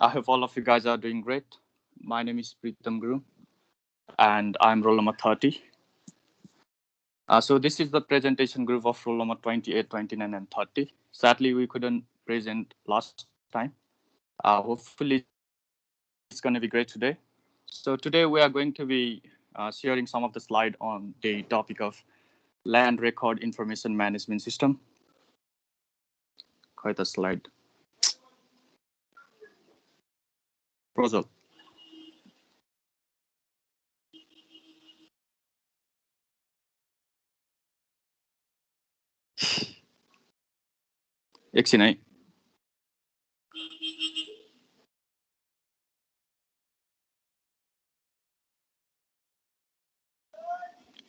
I hope all of you guys are doing great. My name is Pritam Guru, and I'm roll number 30. So this is the presentation group of roll number 28, 29, and 30. Sadly, we couldn't present last time. Hopefully, it's going to be great today. So today we are going to be sharing some of the slide on the topic of Land Record Information Management System. Quite a slide. Proposal. एकछिन है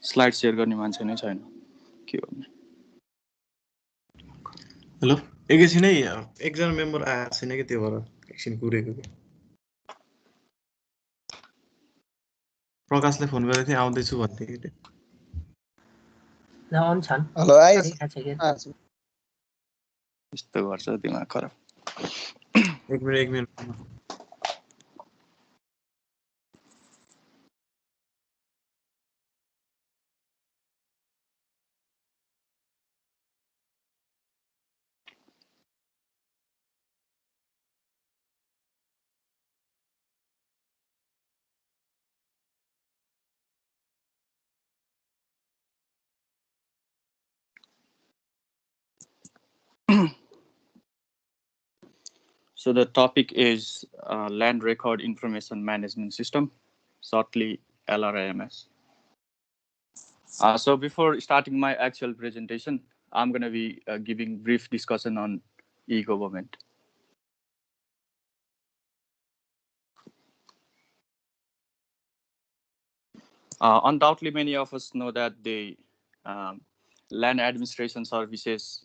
slide share गर्ने मान्छे नै छैन के गर्ने hello एकैछिनै एकजना member आएको छैन कि त्यो भएर एकछिन कुरेको कि प्रकाशले फोन गरेको थिएँ आउँदैछु भन्थे कि हेलो यस्तो गर्छ दिमाग खराब एक minute So the topic is Land Record Information Management System, shortly LRIMS. So before starting my actual presentation, I'm going to be giving brief discussion on e-government. Undoubtedly, many of us know that the land administration services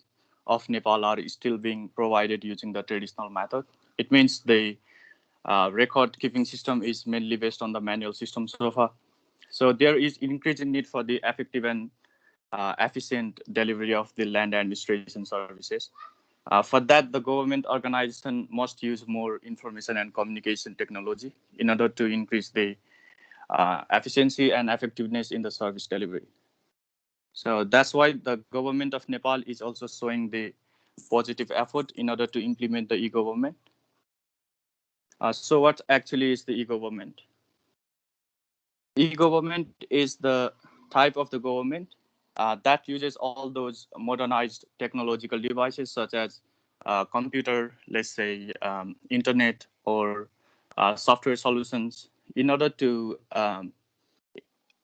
of Nepal are still being provided using the traditional method. It means the record keeping system is mainly based on the manual system so far. So there is increasing need for the effective and efficient delivery of the land administration services. For that, the government organization must use more information and communication technology in order to increase the efficiency and effectiveness in the service delivery. So that's why the government of Nepal is also showing the positive effort in order to implement the e-government. So what actually is the e-government? E-government is the type of the government that uses all those modernized technological devices such as computer, let's say internet or software solutions in order to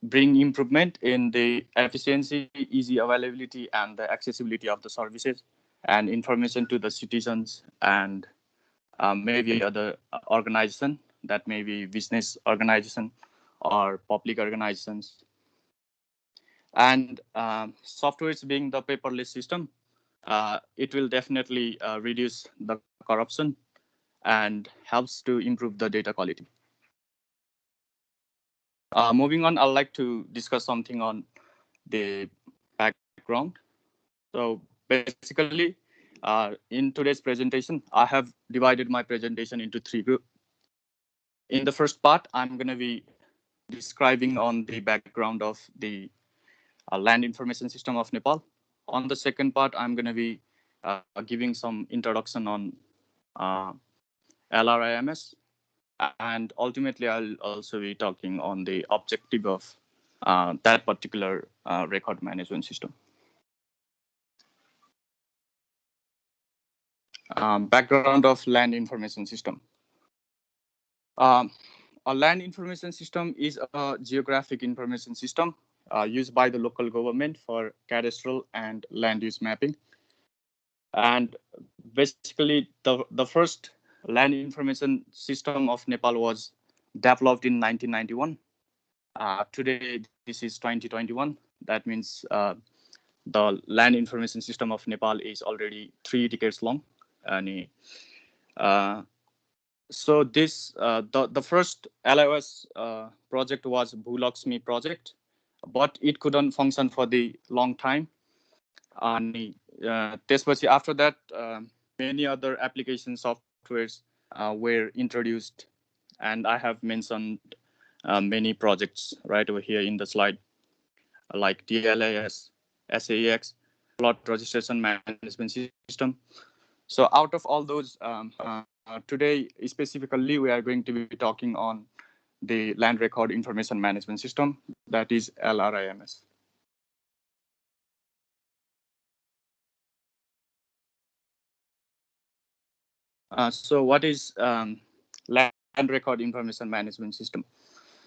bring improvement in the efficiency, easy availability, and the accessibility of the services and information to the citizens and maybe other organization that may be business organization or public organizations. And software is being the paperless system, it will definitely reduce the corruption and helps to improve the data quality. Moving on, I'd like to discuss something on the background. So basically, in today's presentation, I have divided my presentation into 3 groups. In the first part, I'm going to be describing on the background of the land information system of Nepal. On the second part, I'm going to be giving some introduction on LRIMS, and ultimately I'll also be talking on the objective of that particular record management system. Background of land information system. A land information system is a geographic information system used by the local government for cadastral and land use mapping. And basically, the first land information system of Nepal was developed in 1991. Today, this is 2021. That means the land information system of Nepal is already 3 decades long. And so this the first LIOS project was Bhulakshmi project, but it couldn't function for the long time. And after that, many other application softwares were introduced, and I have mentioned many projects right over here in the slide, like DLAS, SAEX, lot registration management system. So out of all those, today specifically we are going to be talking on the Land Record Information Management System, that is LRIMS. So what is Land Record Information Management System?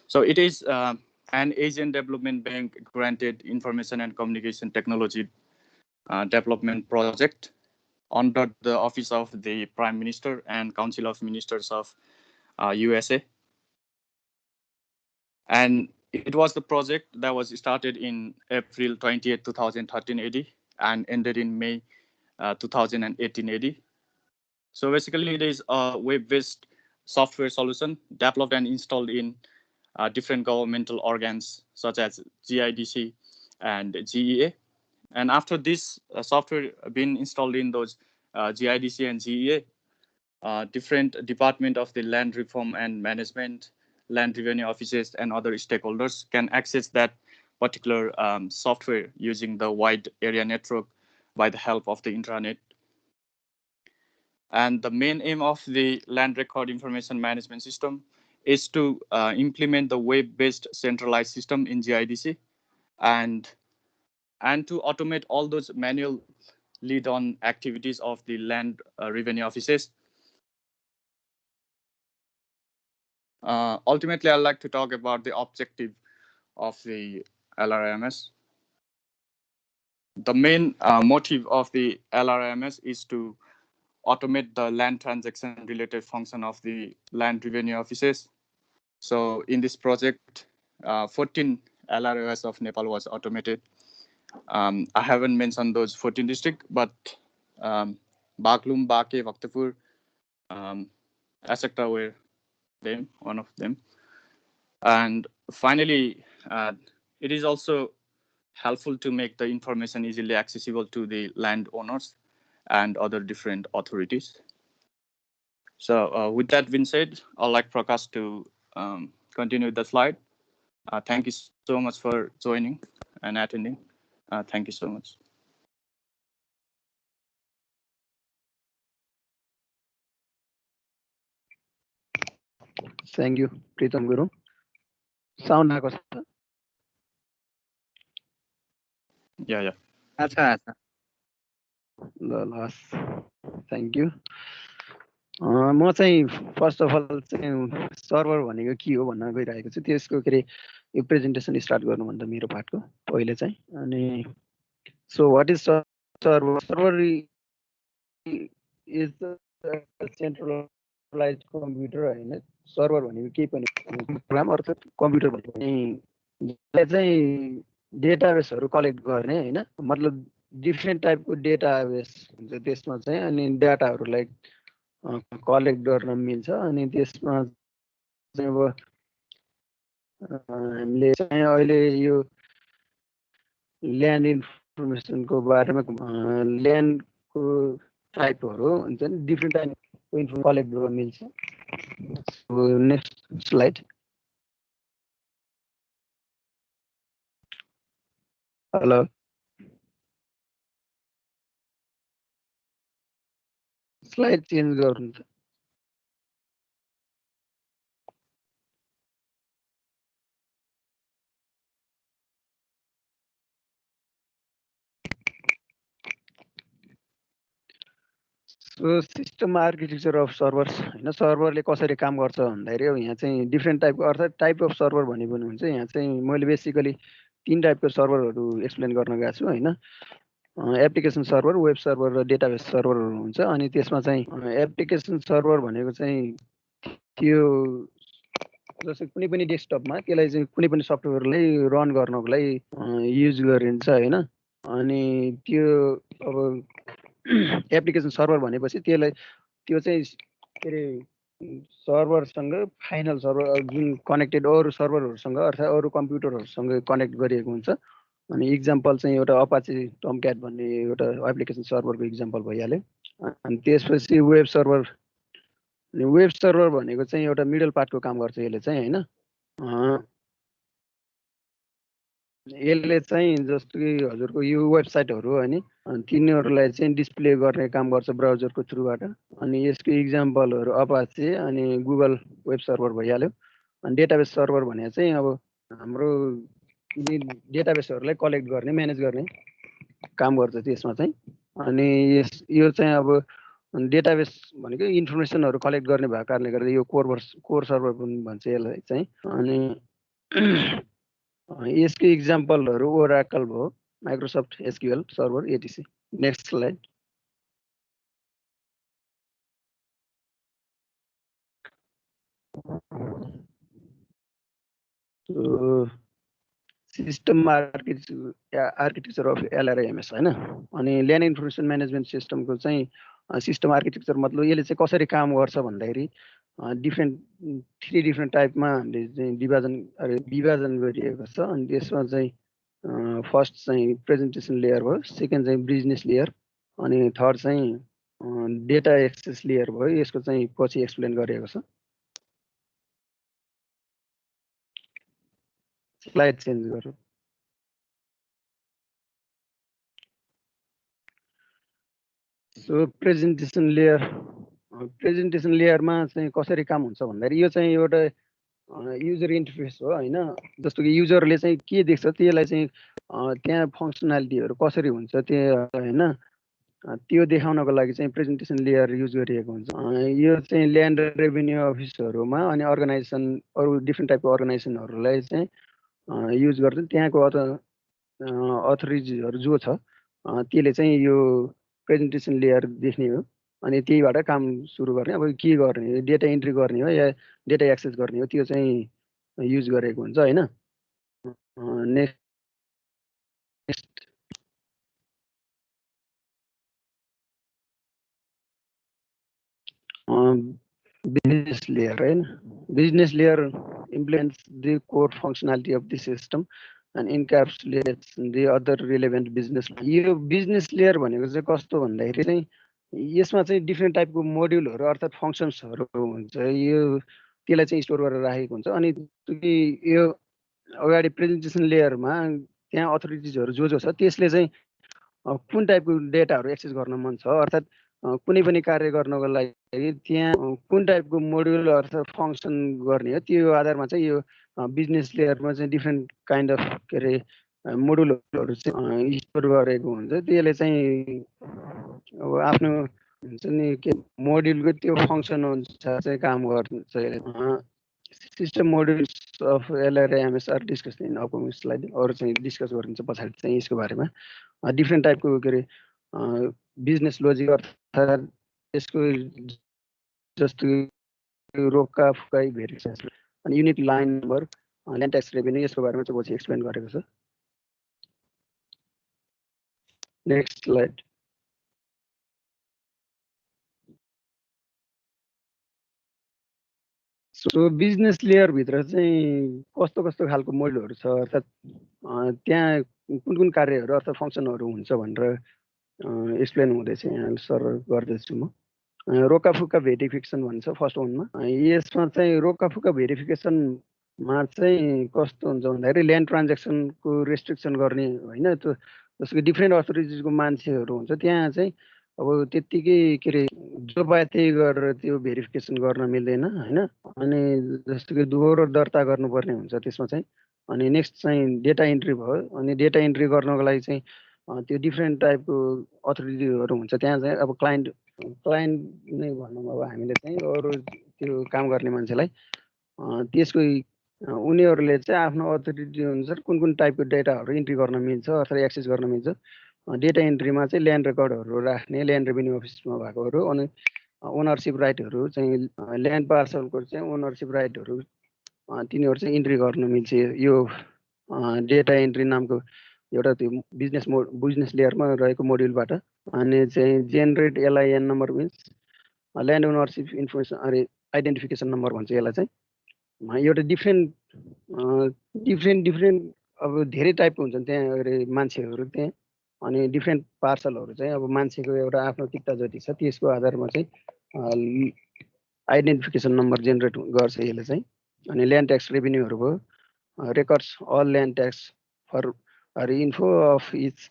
So it is an Asian Development Bank granted information and communication technology development project under the office of the Prime Minister and Council of Ministers of USA. And it was the project that was started in April 28, 2013 AD and ended in May 2018 AD. So basically, it is a web-based software solution developed and installed in different governmental organs such as GIDC and GEA. And after this software being installed in those GIDC and GEA, different department of the land reform and management, land revenue offices, and other stakeholders can access that particular software using the wide area network by the help of the intranet. And the main aim of the Land Record Information Management System is to implement the web-based centralized system in GIDC and to automate all those manual lead-on activities of the land revenue offices. Ultimately, I'd like to talk about the objective of the LRMS. The main motive of the LRMS is to automate the land transaction related function of the land revenue offices. So in this project, 14 LROS of Nepal was automated. I haven't mentioned those 14 districts, but Baglum, Bake, Bhaktapur, Asakta were one of them. And finally, it is also helpful to make the information easily accessible to the landowners and other different authorities. So with that being said, I'd like Prakash to continue the slide. Thank you so much for joining and attending. Thank you so much. Thank you, Pritam Guru. Sound आएको छ? Yeah. अच्छा. ल thank you. म चाहिँ first of all चाहिँ server भनेको के हो भन्न गइरहेको छु. त्यसको के अरे यो प्रेजेन्टेसन स्टार्ट गर्नुभन्दा मेरो पार्टको पहिले चाहिँ. अनि so what is server? Server is centralised computer होइन. सर्भर भनेको केही पनि प्रोग्राम अर्थात् कम्प्युटर भनेको चाहिँ डेटाबेसहरू कलेक्ट गर्ने होइन. मतलब डिफ्रेन्ट टाइपको डेटाबेस हुन्छ त्यसमा चाहिँ. अनि डाटाहरूलाई कलेक्ट गर्न मिल्छ. अनि त्यसमा चाहिँ अब हामीले चाहिँ अहिले यो ल्यान्ड इन्फर्मेसनको बारेमा ल्यान्डको टाइपहरू हुन्छ नि, डिफ्रेन्ट टाइपको इन्फर्मेसन कलेक्ट गर्न मिल्छ. Next slide. Hello, slide change गर्नु. सिस्टम आर्किटेक्चर अफ सर्भर्स होइन. सर्भरले कसरी काम गर्छ भन्दाखेरि अब यहाँ चाहिँ डिफ्रेन्ट टाइपको अर्थात् टाइप अफ सर्भर भन्ने पनि हुन्छ. यहाँ चाहिँ मैले बेसिकली 3 टाइपको सर्भरहरू एक्सप्लेन गर्न गएको छु होइन. एप्लिकेसन सर्भर, वेब सर्भर र डेटाबेस सर्भरहरू हुन्छ. अनि त्यसमा चाहिँ एप्लिकेसन सर्भर भनेको चाहिँ त्यो जस्तै कुनै पनि डेस्कटपमा त्यसलाई चाहिँ कुनै पनि सफ्टवेयरलाई रन गर्नको लागि युज गरिन्छ होइन. अनि त्यो अब एप्लिकेसन सर्भर भनेपछि त्यसलाई त्यो चाहिँ के अरे सर्भरसँग फाइनल सर्भर जुन कनेक्टेड अरू सर्भरहरूसँग अर्थात् अरू कम्प्युटरहरूसँग कनेक्ट गरिएको हुन्छ. अनि इक्जाम्पल चाहिँ एउटा अपाचे टमक्याट भन्ने एउटा एप्लिकेसन सर्भरको इक्जाम्पल भइहाल्यो. अनि त्यसपछि वेब सर्भर अनि वेब सर्भर भनेको चाहिँ एउटा मिडल पार्टको काम गर्छ यसले चाहिँ हैन। यसले चाहिँ जस्तो कि हजुरको यो वेबसाइटहरू हैन तिनीहरूलाई चाहिँ डिस्प्ले गर्ने काम गर्छ ब्राउजरको थ्रुबाट। अनि यसको इक्जाम्पलहरू अपाचे अनि गुगल वेब सर्भर भइहाल्यो। अनि डेटाबेस सर्भर भने चाहिँ अब हाम्रो डेटाबेसहरूलाई कलेक्ट गर्ने म्यानेज गर्ने काम गर्छ त्यसमा चाहिँ। अनि यो चाहिँ अब डेटाबेस भनेको इन्फर्मेसनहरू कलेक्ट गर्ने भएको कारणले गर्दा यो कोर सर्भर पनि भन्छ यसलाई चाहिँ। अनि यसको इक्जाम्पलहरू ओराकल भयो, Microsoft SQL server etc. Next slide. System architecture of LRMS हैन। अनि ल्यान्ड इन्फर्मेसन म्यानेजमेन्ट सिस्टमको चाहिँ सिस्टम आर्किटेक्चर मतलब यसले चाहिँ कसरी काम गर्छ भन्दाखेरि थ्री डिफ्रेन्ट टाइपमा हामीले चाहिँ विभाजन गरिएको छ। अनि त्यसमा चाहिँ फर्स्ट चाहिँ प्रेजेन्टेसन लेयर भयो, सेकेन्ड चाहिँ बिजनेस लेयर, अनि थर्ड चाहिँ डेटा एक्सेस लेयर भयो। यसको चाहिँ पछि एक्सप्लेन गरिएको छ। स्लाइड चेन्ज गरौँ। सो प्रेजेन्टेसन लेयरमा चाहिँ कसरी काम हुन्छ भन्दाखेरि यो चाहिँ एउटा युजर इन्टरफेस हो हैन। जस्तो कि युजरले चाहिँ के देख्छ त्यसलाई चाहिँ त्यहाँ फङ्सनालिटीहरू कसरी हुन्छ त्यो हैन त्यो देखाउनको लागि चाहिँ प्रेजेन्टेसन लेयर युज गरिएको हुन्छ। यो चाहिँ ल्यान्ड रेभेन्यू अफिसहरूमा अनि अर्गनाइजेसन अरू डिफ्रेन्ट टाइपको अर्गनाइजेसनहरूलाई चाहिँ युज गर्छ। त्यहाँको अथोरिटीहरू जो छ त्यसले चाहिँ यो प्रेजेन्टेसन लेयर देख्ने हो। अनि त्यहीबाट काम सुरु गर्ने। अब के गर्ने, डेटा इन्ट्री गर्ने हो या डेटा एक्सेस गर्ने हो, त्यो चाहिँ युज गरेको हुन्छ हैन। नेक्स्ट business layer हैन। business layer implements the core functionality of the system and encapsulates the other relevant business। यो बिजनेस लेयर भनेको चाहिँ कस्तो भन्दाखेरि चाहिँ यसमा चाहिँ डिफ्रेन्ट टाइपको मोड्युलहरू अर्थात् फङ्सन्सहरू हुन्छ। यो त्यसलाई चाहिँ स्टोर गरेर राखेको हुन्छ। अनि यो अगाडि प्रेजेन्टेसन लेयरमा त्यहाँ अथोरिटिजहरू जो छ त्यसले चाहिँ कुन टाइपको डेटाहरू एक्सेस गर्न मन छ अर्थात् कुनै पनि कार्य गर्नको लागि त्यहाँ कुन टाइपको मोड्युल अर्थात् फङ्सन गर्ने हो त्यो आधारमा चाहिँ यो बिजनेस लेयरमा चाहिँ डिफ्रेन्ट काइन्ड अफ के अरे मोड्युलहरू चाहिँ स्टोर गरेको हुन्छ। त्यसले चाहिँ अब आफ्नो हुन्छ नि के मोड्युलको त्यो फङ्सन अनुसार चाहिँ काम गर्छ। System modules of LRMS are discuss in upcoming slide. अरू चाहिँ डिस्कस गरिन्छ पछाडि चाहिँ यसको बारेमा। डिफ्रेन्ट टाइपको के अरे बिजनेस लोजिक अर्थात् यसको जस्तो रोका फुकाइ भेरिफिकेसन अनि unit line number land tax revenue यसको बारेमा चाहिँ पछि एक्सप्लेन गरेको छ। Next slide. सो बिजनेस लेयरभित्र चाहिँ कस्तो कस्तो खालको मोड्युलहरू छ अर्थात् त्यहाँ कुन कुन कार्यहरू अर्थात् फङ्सनहरू हुन्छ भनेर एक्सप्लेन हुँदैछ यहाँ सर गर्दैछु म। रोकाफुका भेरिफिकेसन भन्छ फर्स्ट वानमा। यसमा चाहिँ रोकाफुका भेरिफिकेसनमा चाहिँ कस्तो हुन्छ भन्दाखेरि ल्यान्ड ट्रान्जेक्सनको रेस्ट्रिक्सन गर्ने होइन। त्यो जस्तो कि डिफ्रेन्ट अथोरिटिजको मान्छेहरू हुन्छ त्यहाँ चाहिँ अब त्यत्तिकै के अरे जो पाए त्यही गरेर त्यो भेरिफिकेसन गर्न मिल्दैन होइन। अनि जस्तो कि दोहोरो दर्ता गर्नुपर्ने हुन्छ त्यसमा चाहिँ। अनि नेक्स्ट चाहिँ डेटा इन्ट्री भयो। अनि डेटा इन्ट्री गर्नको लागि चाहिँ त्यो डिफ्रेन्ट टाइपको अथोरिटीहरू हुन्छ त्यहाँ चाहिँ। अब क्लाइन्ट नै भनौँ अब हामीले चाहिँ अरू त्यो काम गर्ने मान्छेलाई त्यसको उनीहरूले चाहिँ आफ्नो अथोरिटी अनुसार कुन कुन टाइपको डेटाहरू इन्ट्री गर्न मिल्छ अथवा एक्सेस गर्न मिल्छ। डेटा इन्ट्रीमा चाहिँ ल्यान्ड रेकर्डहरू राख्ने ल्यान्ड रेभेन्यू अफिसमा भएकोहरू अनि ओनरसिप राइटहरू चाहिँ ल्यान्ड पार्सलको चाहिँ ओनरसिप राइटहरू तिनीहरू चाहिँ इन्ट्री गर्न मिल्छ यो डेटा इन्ट्री नामको एउटा त्यो बिजनेस लेयरमा रहेको मोड्युलबाट। अनि चाहिँ generate LIN number means land ownership information अरे आइडेन्टिफिकेसन नम्बर भन्छ यसलाई चाहिँ। एउटा डिफ्रेन्ट अब धेरै टाइपको हुन्छन् त्यहाँ अरे मान्छेहरू त्यहाँ। अनि डिफ्रेन्ट पार्सलहरू चाहिँ अब मान्छेको एउटा आफ्नो किता जति छ त्यसको आधारमा चाहिँ आइडेन्टिफिकेसन नम्बर जेनेरेट गर्छ यसले चाहिँ। अनि ल्यान्ड ट्याक्स रेभेन्यूहरू भयो, records all land tax for info of each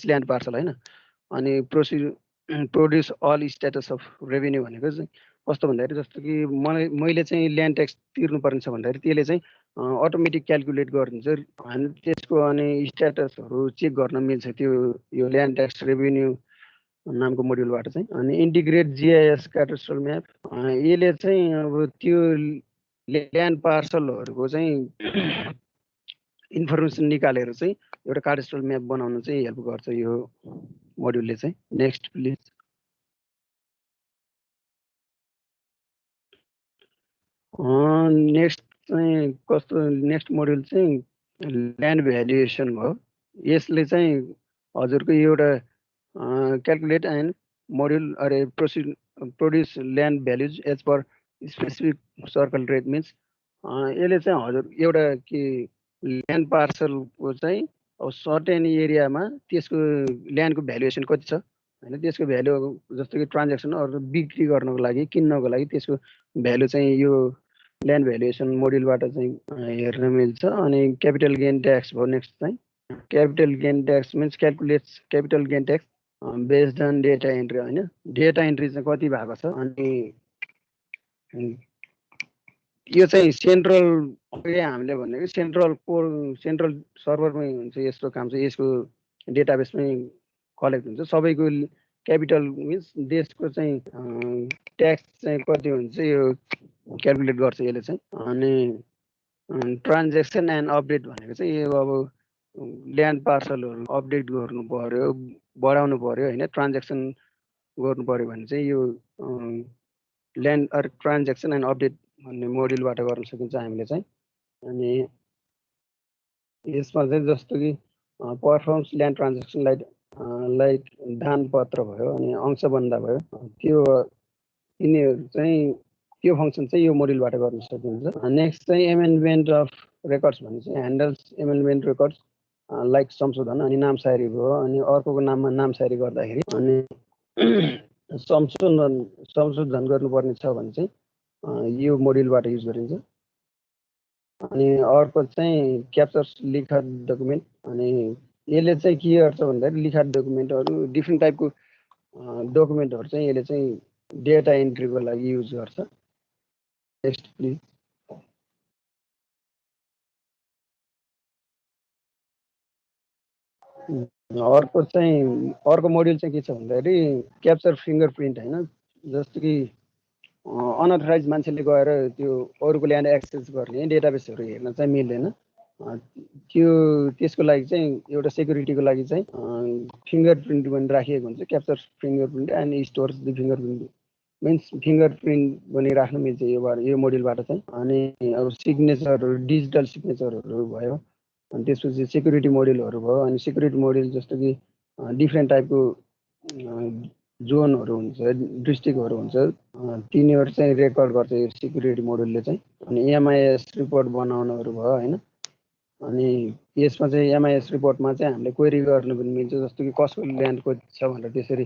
land parcel होइन। अनि produce all status of revenue भनेको चाहिँ कस्तो भन्दाखेरि जस्तो कि मैले चाहिँ ल्यान्ड ट्याक्स तिर्नुपर्ने छ भन्दाखेरि त्यसले चाहिँ अटोमेटिक क्यालकुलेट गरिदिन्छ अनि त्यसको अनि स्ट्याटसहरू चेक गर्न मिल्छ त्यो यो ल्यान्ड ट्याक्स रेभेन्यू नामको मोड्युलबाट चाहिँ। अनि इन्टिग्रेट जिआइएस क्याडास्ट्रल म्याप यसले चाहिँ अब त्यो ल्यान्ड पार्सलहरूको चाहिँ इन्फर्मेसन निकालेर चाहिँ एउटा क्याडास्ट्रल म्याप बनाउन चाहिँ हेल्प गर्छ यो मोड्युलले चाहिँ। Next please. नेक्स्ट चाहिँ कस्तो नेक्स्ट मोड्युल चाहिँ ल्यान्ड भ्यालुएसन भयो। यसले चाहिँ हजुरको एउटा calculate and module are produce land values as per specific circle rate means यसले चाहिँ हजुर एउटा कि ल्यान्ड पार्सलको चाहिँ अब सर्टेन एरियामा त्यसको ल्यान्डको भ्यालुएसन कति छ होइन, त्यसको भ्यालु जस्तो कि ट्रान्जेक्सनहरू बिक्री गर्नको लागि किन्नको लागि त्यसको भ्यालु चाहिँ यो ल्यान्ड भ्यालुएसन मोड्युलबाट चाहिँ हेर्न मिल्छ। अनि क्यापिटल गेन ट्याक्स भयो नेक्स्ट चाहिँ। Capital gain tax means calculates capital gain tax based on data entry होइन। डेटा एन्ट्री चाहिँ कति भएको छ अनि यो चाहिँ सेन्ट्रल हामीले भनेको सेन्ट्रल सर्भरमै हुन्छ यसको काम चाहिँ। यसको डेटाबेसमै कलेक्ट हुन्छ सबैको क्यापिटल मिन्स देशको चाहिँ ट्याक्स चाहिँ कति हुन्छ यो क्यालकुलेट गर्छ यसले चाहिँ। अनि ट्रान्जेक्सन एन्ड अपडेट भनेको चाहिँ यो अब ल्यान्ड पार्सलहरू अपडेट गर्नु पर्यो बढाउनु पर्यो होइन, ट्रान्जेक्सन गर्नु पर्यो भने चाहिँ यो ल्यान्ड ट्रान्जेक्सन एन्ड अपडेट भन्ने मोड्युलबाट गर्न सकिन्छ हामीले चाहिँ। अनि यसमा चाहिँ जस्तो कि पर्फर्म्स ल्यान्ड ट्रान्जेक्सन लाइक दानपत्र भयो अनि अंशबन्धा भयो त्यो यिनीहरू चाहिँ त्यो फङ्सन चाहिँ यो मोड्युलबाट गर्न सकिन्छ। नेक्स्ट चाहिँ एमेन्डमेन्ट अफ रेकर्ड्स भन्ने चाहिँ ह्यान्डल्स एमेन्डमेन्ट रेकर्ड्स लाइक संशोधन अनि नामसारी भयो। अनि अर्कोको नाममा नामसारी गर्दाखेरि अनि संशोधन गर्नुपर्ने छ भने चाहिँ यो मोड्युलबाट युज गरिन्छ। अनि अर्को चाहिँ क्याप्चर्स लिखा डकुमेन्ट अनि यसले चाहिँ के गर्छ भन्दाखेरि लिखा डकुमेन्टहरू डिफ्रेन्ट टाइपको डकुमेन्टहरू चाहिँ यसले चाहिँ डेटा एन्ट्रीको लागि युज गर्छ। Next please. अर्को मोड्युल चाहिँ के छ भन्दाखेरि क्याप्चर फिङ्गरप्रिन्ट होइन। जस्तो कि अनअथराइज मान्छेले गएर त्यो अरूको ल्यान्ड एक्सेस गर्ने डेटाबेसहरू हेर्न चाहिँ मिल्दैन। त्यसको लागि चाहिँ एउटा सेक्युरिटीको लागि चाहिँ फिङ्गरप्रिन्ट पनि राखिएको हुन्छ। Capture fingerprint and stores the fingerprint means fingerprint पनि राख्न मिल्छ यो मोड्युलबाट चाहिँ। अनि अब सिग्नेचरहरू डिजिटल सिग्नेचरहरू भयो अनि त्यसपछि सेक्युरिटी मोड्युलहरू भयो। अनि सेक्युरिटी मोड्युल जस्तो कि डिफ्रेन्ट टाइपको जोनहरू हुन्छ डिस्ट्रिक्टहरू हुन्छ तिनीहरू चाहिँ रेकर्ड गर्छ यो सेक्युरिटी मोड्युलले चाहिँ। अनि एमआइएस रिपोर्ट बनाउनुहरू भयो होइन। अनि यसमा चाहिँ एमआइएस रिपोर्टमा चाहिँ हामीले क्वेरी गर्नु पनि मिल्छ जस्तो कि कसको ल्यान्ड कति छ भनेर त्यसरी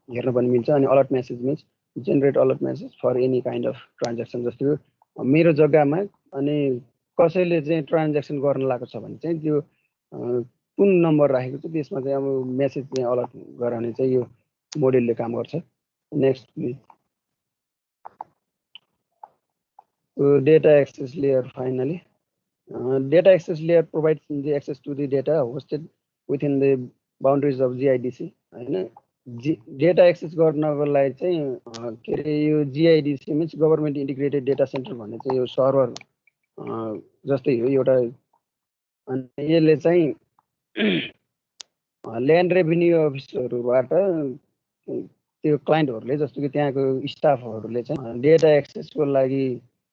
हेर्न पनि मिल्छ। अनि alert message means generate alert message for any kind of transaction जस्तो कि मेरो जग्गामा अनि कसैले चाहिँ ट्रान्जेक्सन गर्न लागेको छ भने चाहिँ त्यो कुन नम्बर राखेको छ त्यसमा चाहिँ अब मेसेज चाहिँ अलर्ट गराउने चाहिँ यो मोड्युलले काम गर्छ। Next please. Data access layer finally data access layer provides the access to the data hosted within the boundaries of GIDC होइन। डेटा एक्सेस गर्नको लागि चाहिँ के अरे यो GIDC means government integrated data centre भन्ने चाहिँ यो सर्भर जस्तै हो एउटा। अनि यसले चाहिँ ल्यान्ड रेभेन्यू अफिसहरूबाट त्यो क्लाइन्टहरूले जस्तो कि त्यहाँको स्टाफहरूले चाहिँ डेटा एक्सेसको लागि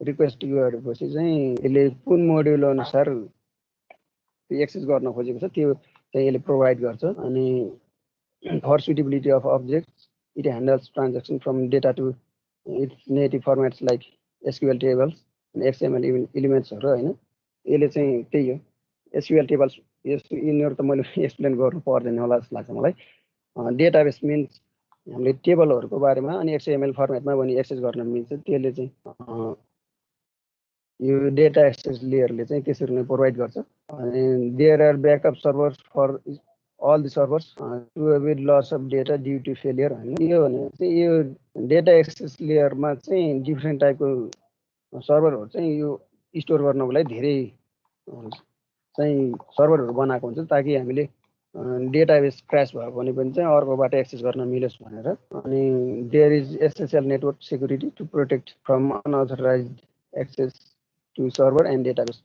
रिक्वेस्ट गरेपछि चाहिँ यसले कुन मोड्युल अनुसार एक्सेस गर्न खोजेको छ त्यो चाहिँ यसले प्रोभाइड गर्छ। अनि for suitability of objects it handles transaction from data to its native formats like SQL tables XML इलिमेन्ट्सहरू होइन। यसले चाहिँ त्यही हो एसक्युएल टेबल्स यिनीहरू त मैले एक्सप्लेन गर्नु पर्दैन होला जस्तो लाग्छ मलाई। डेटाबेस मिन्स हामीले टेबलहरुको बारेमा अनि XML फर्मेटमा पनि एक्सेस गर्न मिल्छ। त्यसले चाहिँ यो डेटा एक्सेस लेयरले चाहिँ त्यसरी नै प्रोभाइड गर्छ। अनि there are backup servers for all the servers to avoid loss of data due to failure हैन। यो भने चाहिँ यो डेटा एक्सेस लेयरमा चाहिँ डिफरेन्ट टाइपको सर्भरहरु चाहिँ यो स्टोर गर्नको लागि धेरै चाहिँ सर्भरहरु बनाएको हुन्छ ताकि हामीले डेटाबेस क्र्याश भयो भने पनि चाहिँ अर्कोबाट एक्सेस गर्न मिलोस् भनेर। अनि there is SSL network security to protect from unauthorised access to server and database.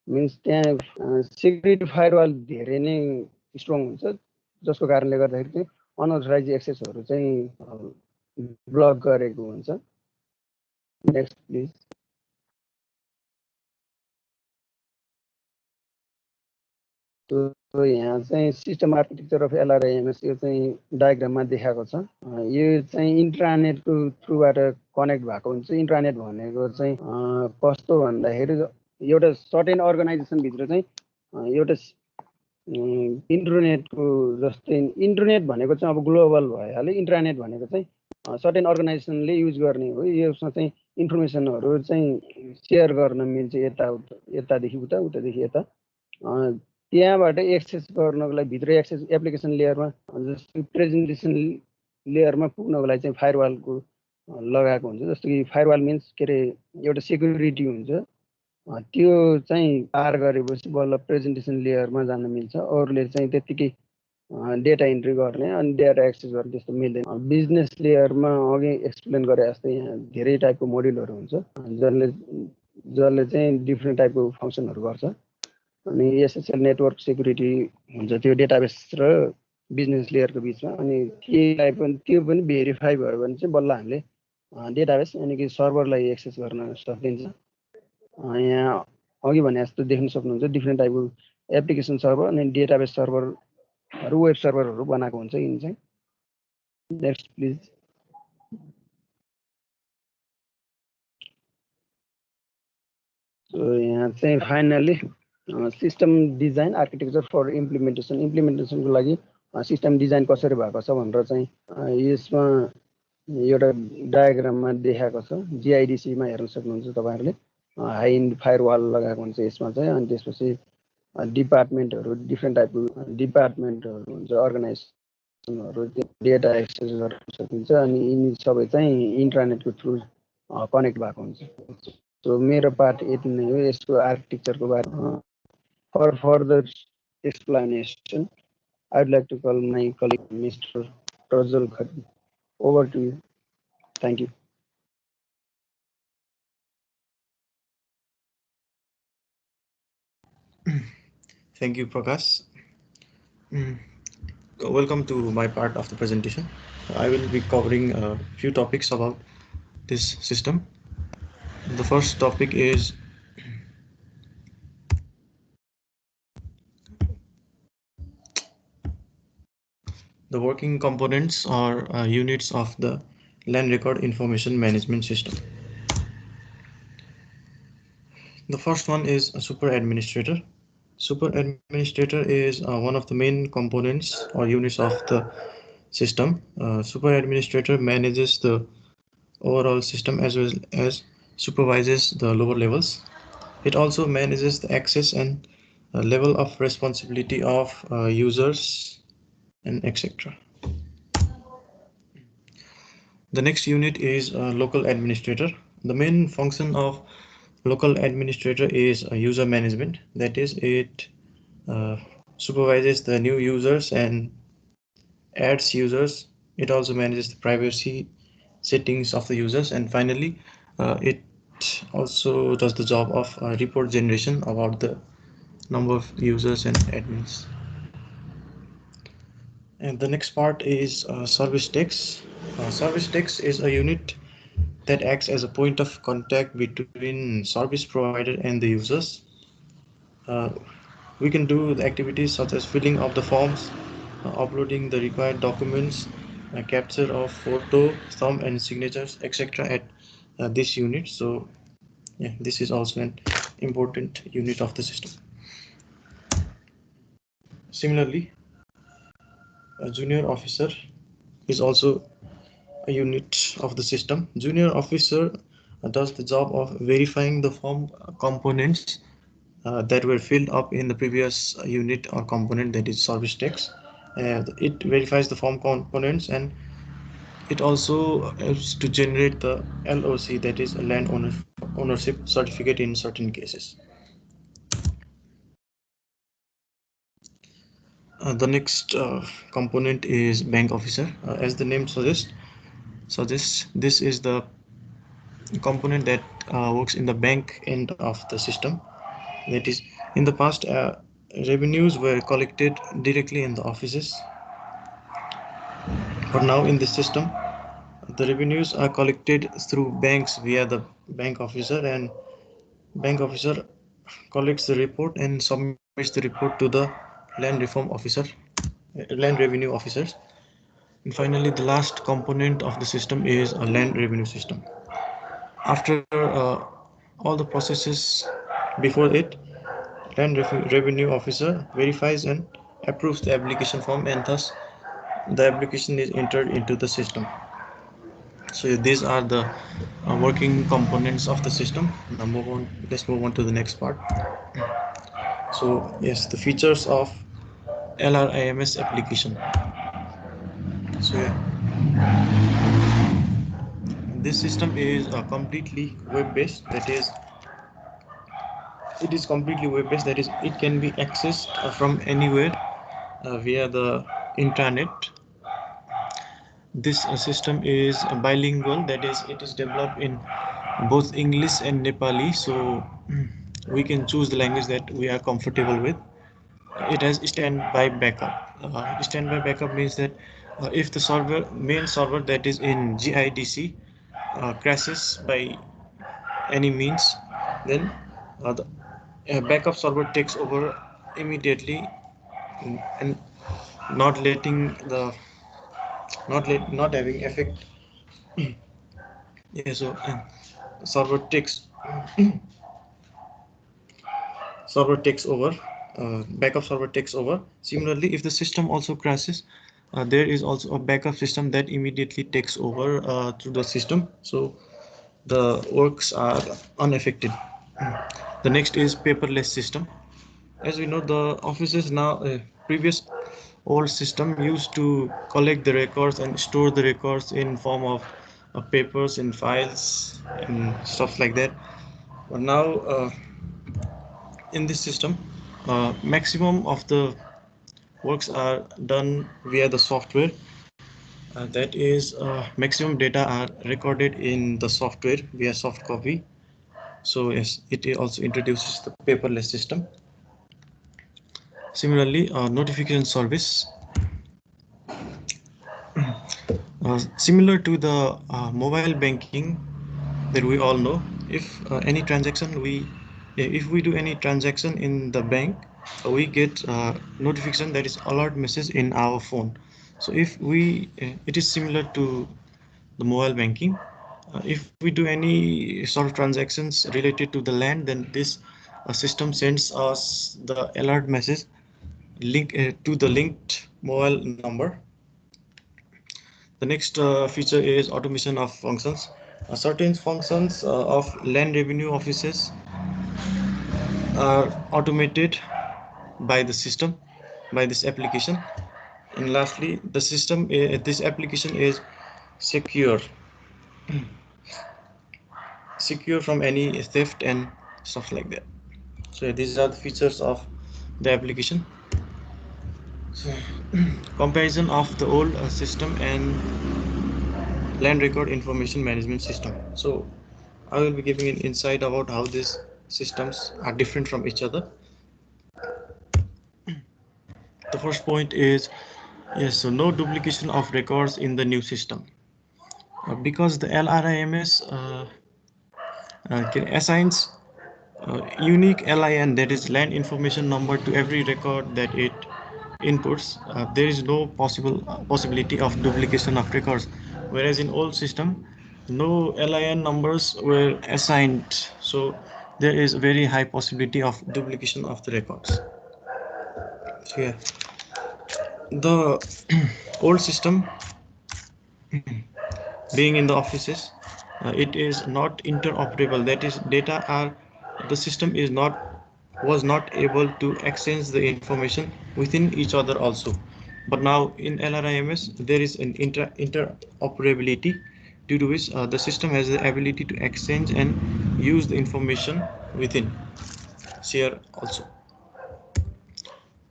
Means त्यहाँ सेक्युरिटी फायरवाल धेरै नै स्ट्रङ हुन्छ जसको कारणले गर्दाखेरि चाहिँ अनअथराइज्ड एक्सेसहरु चाहिँ ब्लक गरेको हुन्छ। Next please. तो यहाँ चाहिँ सिस्टम आर्किटेक्चर अफ LRIMS यो चाहिँ डायग्राममा देखाएको छ। यो चाहिँ इन्ट्रानेटको थ्रुबाट कनेक्ट भएको हुन्छ। इन्ट्रानेट भनेको चाहिँ कस्तो भन्दाखेरि एउटा सर्टेन अर्गनाइजेसन भित्र चाहिँ एउटा इन्टरनेटको जस्तै इन्टरनेट भनेको चाहिँ अब ग्लोबल भइहाल्यो। इन्ट्रानेट भनेको चाहिँ सर्टेन अर्गनाइजेसनले युज गर्ने हो। यसमा चाहिँ इन्फर्मेसनहरु चाहिँ शेयर गर्न मिल्छ यतादेखि उता उतादेखि यता। त्यहाँबाट एक्सेस गर्नको लागि भित्र एक्सेस एप्लिकेसन लेयरमा जस्तै प्रेजेन्टेसन लेयरमा पुग्नको लागि चाहिँ फायरवालको लगाएको हुन्छ। जस्तो कि फायरवाल मिन्स के अरे एउटा सेक्युरिटी हुन्छ। त्यो चाहिँ पार गरेपछि बल्ल प्रेजेन्टेसन लेयरमा जान मिल्छ। अरूले चाहिँ त्यतिकै डेटा इन्ट्री गर्ने अनि डेटा एक्सेस गर्ने त्यस्तो मिल्दैन। बिजनेस लेयरमा अघि एक्सप्लेन गरे जस्तै यहाँ धेरै टाइपको मोड्युलहरु हुन्छ जसले चाहिँ डिफ्रेन्ट टाइपको फंक्सनहरु गर्छ। अनि एसएसएल नेटवर्क सेक्युरिटी हुन्छ त्यो डेटाबेस र बिजनेस लेयरको बिचमा। अनि त्यो पनि भेरिफाई भयो भने चाहिँ बल्ल हामीले डेटाबेस यानि कि सर्भरलाई एक्सेस गर्न सकिन्छ। यहाँ अघि भने जस्तो देख्न सक्नुहुन्छ डिफ्रेन्ट टाइपको एप्लिकेसन सर्भर अनि डेटाबेस सर्भरहरु वेब सर्भरहरु बनाएको हुन्छ यिनी चाहिँ। Next please. सो यहाँ चाहिँ finally system design architecture for इम्प्लिमेन्टेसनको लागि सिस्टम डिजाइन कसरी भएको छ भनेर चाहिँ यसमा एउटा डायग्राममा देखाएको छ। GIDC मा हेर्न सक्नुहुन्छ तपाईहरुले। हाई एन्ड फायरवाल लगाएको हुन्छ यसमा चाहिँ। अनि त्यसपछि डिपार्टमेन्टहरु डिफ्रेन्ट टाइपको डिपार्टमेन्टहरु हुन्छ अर्गनाइजेसनहरु डेटा एक्सेस गर्न सकिन्छ। अनि यिनी सबै चाहिँ इन्टरनेटको थ्रु कनेक्ट भएको हुन्छ। सो मेरो पार्ट यति नै हो यसको आर्किटेक्चरको बारेमा। For further explanation, I'd like to call my colleague Mr. Rajul Khadi. Over to you. Thank you. Thank you, Prakash. Welcome to my part of the presentation. I will be covering a few topics about this system. The first topic is the working components or units of the land record information management system. The first one is a super administrator. Super administrator is one of the main components or units of the system. Super administrator manages the overall system as well as supervises the lower levels. It also manages the access and level of responsibility of users and etc. The next unit is local administrator. The main function of local administrator is user management. That is, it supervises the new users and adds users. It also manages the privacy settings of the users, and finally it also does the job of report generation about the number of users and admins. And the next part is service desk. Service desk is a unit that acts as a point of contact between service provider and the users. We can do the activities such as filling of the forms, uploading the required documents, capture of photo, thumb and signatures, etc. at this unit. So yeah, this is also an important unit of the system. Similarly, a junior officer is also unit of the system. Junior officer does the job of verifying the form components that were filled up in the previous unit or component, that is service text. It verifies the form components, and it also helps to generate the LOC, that is a land ownership certificate in certain cases. The next component is bank officer. As the name suggests, this is the component that works in the bank end of the system. That is, in the past, revenues were collected directly in the offices, but now in the system, the revenues are collected through banks via the bank officer, and bank officer collects the report and submits the report to the land reform officer, land revenue officers. And finally, the last component of the system is a land revenue system. After all the processes before it, land revenue officer verifies and approves the application form, and thus the application is entered into the system. So these are the working components of the system. Now let's move on to the next part. So yes, the features of LRIMS application. So yeah, this system is completely web-based. That is, it is completely web-based. That is, it can be accessed from anywhere via the intranet. This system is bilingual. That is, it is developed in both English and Nepali. So we can choose the language that we are comfortable with. It has standby backup. Standby backup means that if the main server, that is in GIDC, crashes by any means, then the backup server takes over immediately, and not letting the not having effect. Yeah, so server takes server takes over. Backup server takes over. Similarly, if the system also crashes, there is also a backup system that immediately takes over through the system, so the works are unaffected. The next is paperless system. As we know, the offices now, previous old system used to collect the records and store the records in form of papers and files and stuff like that. But now, in this system, maximum of the works are done via the software. That is, maximum data are recorded in the software via soft copy. So yes, it also introduces the paperless system. Similarly, notification service, similar to the mobile banking that we all know. If any transaction we if we do any transaction in the bank, we get notification, that is alert message, in our phone. So if we it is similar to the mobile banking. If we do any sort of transactions related to the land, then this system sends us the alert message link to the linked mobile number. The next feature is automation of functions. Certain functions of land revenue offices are automated by the system, by this application. And lastly, the system, this application is secure, secure from any theft and stuff like that. So these are the features of the application. So comparison of the old system and land record information management system. So I will be giving an insight about how these systems are different from each other. The first point is, yes, so no duplication of records in the new system. Because the LRIMS assigns unique LIN, that is land information number, to every record that it inputs. There is no possibility of duplication of records, whereas in old system, no LIN numbers were assigned, so there is a very high possibility of duplication of the records. So yeah, the old system being in the offices, it is not interoperable. That is, the system is not was not able to exchange the information within each other also. But now in LRIMS there is an interoperability, due to which the system has the ability to exchange and use the information within share also.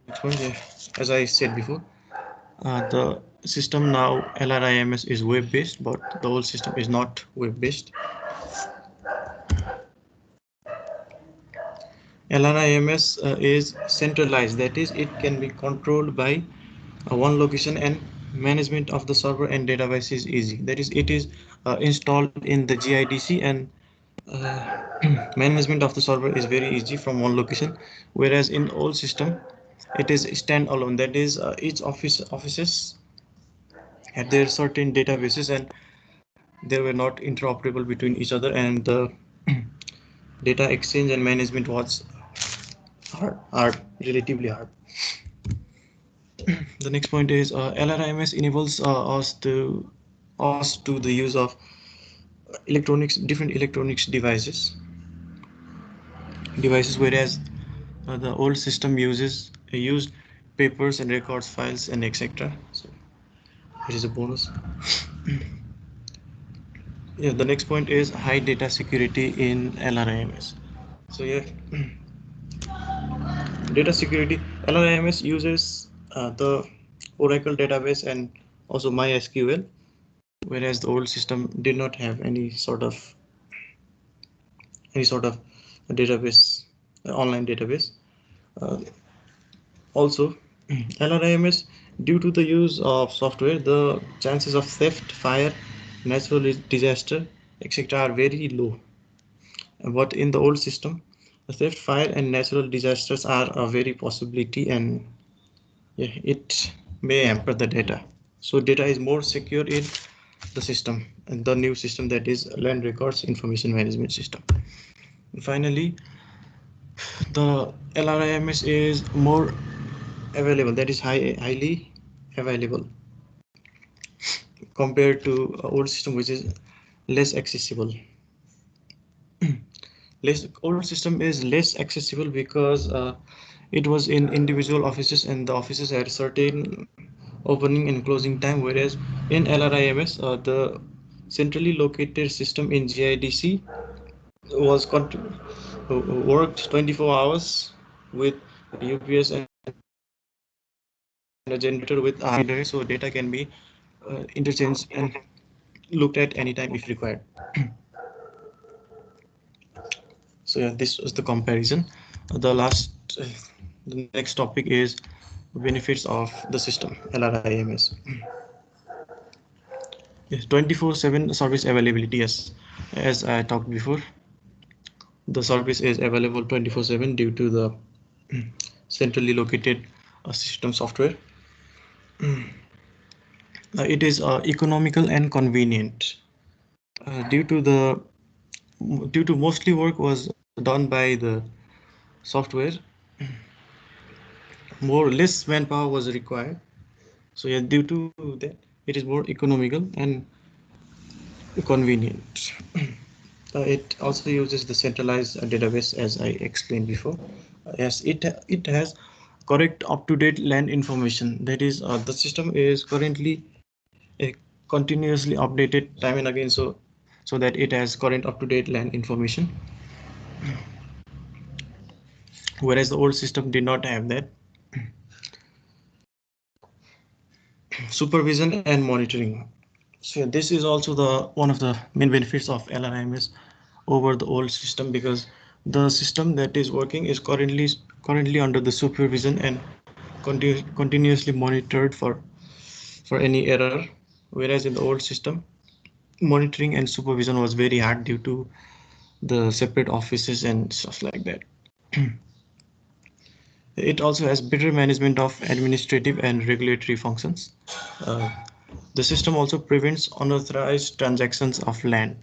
Next one, yeah, as I said before, the system now LRIMS is web based, but the whole system is not web based. LRIMS is centralized, that is, it can be controlled by one location, and management of the server and database is easy. That is, it is installed in the GIDC, and management of the server is very easy from one location. Whereas in old system, it is standalone. That is, each offices had their certain databases, and they were not interoperable between each other, and the data exchange and management was hard, relatively hard. The next point is LRIMS enables us to the use of different electronics devices, whereas the old system used papers and records, files, and etc. So it is a bonus. Yeah, the next point is high data security in LRIMS. So yeah, data security, LRIMS uses the Oracle database and also MySQL, whereas the old system did not have any sort of database, online database. Uh, Also, LRIMS, due to the use of software, the chances of theft, fire, natural disaster, etc. are very low. But in the old system, the theft, fire, and natural disasters are a very possibility, and yeah, it may hamper the data. So data is more secure in the system, and the new system, that is Land Records Information Management System. And finally, the LRIMS is more available, that is highly available compared to old system, which is less accessible. Old system is less accessible because it was in individual offices, and the offices had certain opening and closing time, whereas in LRIMS the centrally located system in GIDC was worked 24 hours with UPS and a generator with a reader, so data can be interchanged and looked at anytime if required. So yeah, this was the comparison. The last, the next topic is benefits of the system LRIMS. Yes, 24/7 service availability. Yes, as I talked before, the service is available 24/7 due to the centrally located system software. It is economical and convenient. Due to mostly work was done by the software, more less manpower was required. So yeah, due to that, it is more economical and convenient. It also uses the centralized database, as I explained before. Yes, it has correct up-to-date land information. That is, the system is currently continuously updated time and again, so that it has current up-to-date land information. Whereas the old system did not have that. Supervision and monitoring. So yeah, this is also the one of the main benefits of LRIMS over the old system, because the system that is working is currently under the supervision and continuously monitored for any error, whereas in the old system, monitoring and supervision was very hard due to the separate offices and stuff like that. It also has better management of administrative and regulatory functions. Uh, the system also prevents unauthorized transactions of land,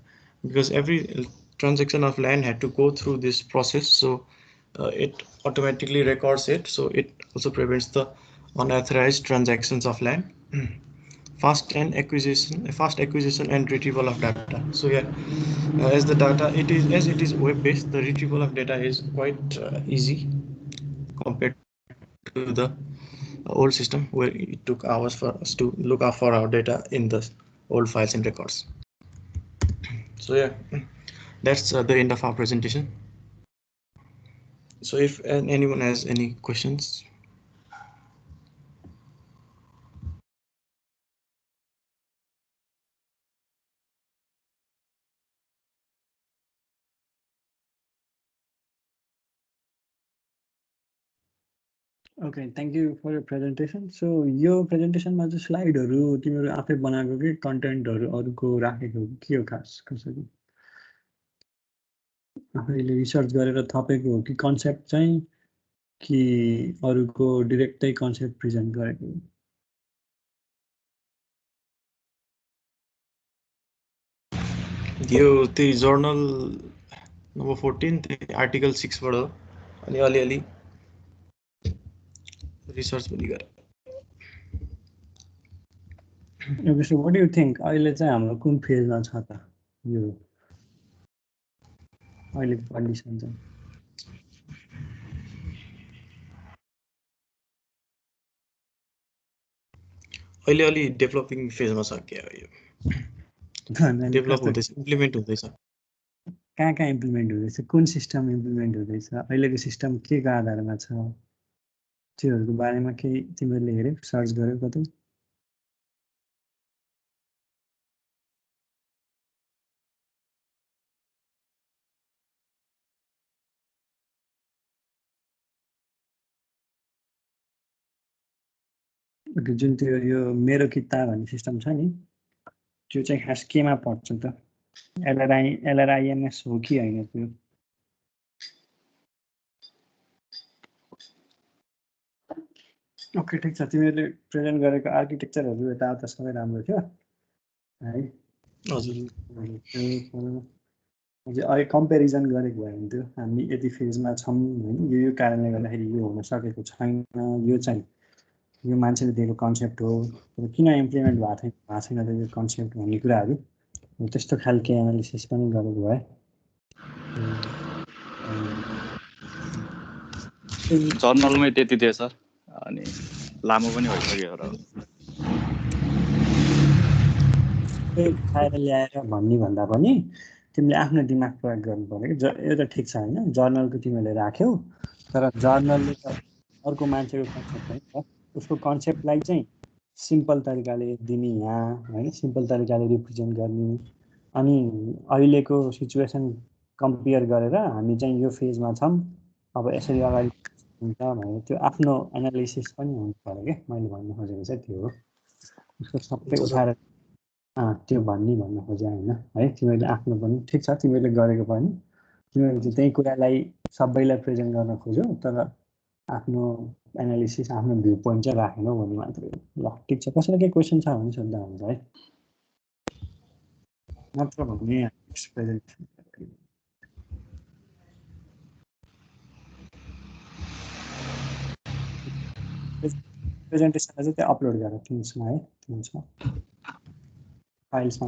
because every transaction of land had to go through this process. So it automatically records it. So it also prevents the unauthorized transactions of land. fast acquisition and retrieval of data. So yeah, as the data it is web based, the retrieval of data is quite easy compared to the old system where it took hours for us to look up for our data in the old files and records. So yeah, that's the end of our presentation. So if anyone has any questions. Okay, thank you for your presentation. So your presentation मा चाहिँ स्लाइडहरु तिमीहरु आफै बनाएको कि कन्टेन्टहरु अरुको राखेको के हो खास कसरी आफैले रिसर्च गरेर थपेको हो कि कन्सेप्ट चाहिँ कि अरुको डाइरेक्टै कन्सेप्ट प्रेजेन्ट गरेको हो यो त्यही जर्नल नम्बर 14 त्यही आर्टिकल 6 बाट हो अनि अलिअलि रिसर्च पनि गरे। Okay, so what do you think? अहिले चाहिँ हाम्रो कुन फेजमा छ त यो अहिलेको कन्डिसन चाहिँ अहिले अलि डेभलपिङ फेजमा छ के हो यो डेभलप हुँदैछ इम्प्लिमेन्ट हुँदैछ कहाँ कहाँ इम्प्लिमेन्ट हुँदैछ कुन सिस्टम इम्प्लिमेन्ट हुँदैछ अहिलेको सिस्टम केको आधारमा छ त्योहरुको बारेमा केही तिमीले हेर्यौ सर्च गर्यौ कतै जुन त्यो यो मेरो किता भन्ने सिस्टम छ नि त्यो चाहिँ खास केमा पर्छ त एलआरआईएमएस हो कि हैन त्यो ओके ठीक छ तिमीले प्रेजेन्ट गरेको आर्किटेक्चरहरु यताउता सबै राम्रो थियो है हजुर अझै अहिले कम्पेरिजन गरेको भए हुन्थ्यो हामी यति फेजमा छौँ हैन यो कारणले गर्दाखेरि यो हुन सकेको छैन यो चाहिँ यो मान्छेले दिएको कन्सेप्ट हो तर किन इम्प्लिमेन्ट भएको छैन त यो कन्सेप्ट भन्ने कुराहरु त्यस्तो खालको एनालिसिस पनि गरेको भए जर्नलमै त्यति थियो सर अनि लामो पनि भइसक्यो र खाएर ल्याएर भन्ने भन्दा पनि तिमीले आफ्नो दिमाग प्रयोग गर्नु पर्यो कि यो त ठिक छ हैन जर्नलको तिमीले राख्यौ तर जर्नलले त अर्को मान्छेको कन्सेप्ट हो नि त उसको कन्सेप्टलाई चाहिँ सिम्पल तरिकाले दिने यहाँ हैन सिम्पल तरिकाले रिप्रेजेन्ट गर्ने अनि अहिलेको सिचुएसन कम्पेयर गरेर हामी चाहिँ यो फेजमा छौँ अब यसरी अगाडि हुन्छ भनेर त्यो आफ्नो एनालिसिस पनि हुनु पर्यो के मैले भन्नु खोजेको चाहिँ त्यो हो उसको सबै उठाएर त्यो भन्न खोजे हैन है तिमीले आफ्नो पनि ठिक छ तिमीले गरेको पनि तिमीले चाहिँ त्यही कुरालाई सबैलाई प्रेजेन्ट गर्न खोज्यौ तर आफ्नो एनालिसिस आफ्नो भ्यू पोइन्ट चाहिँ राखेनौ भन्ने मात्रै हो ल ठिक छ कसैलाई केही क्वेसन छ भने सोध्दा हुन्छ है नत्र भने प्रेजेन्टेसनलाई चाहिँ त्यो अपलोड गर तिमीसँग है तिमीसँग फाइल्समा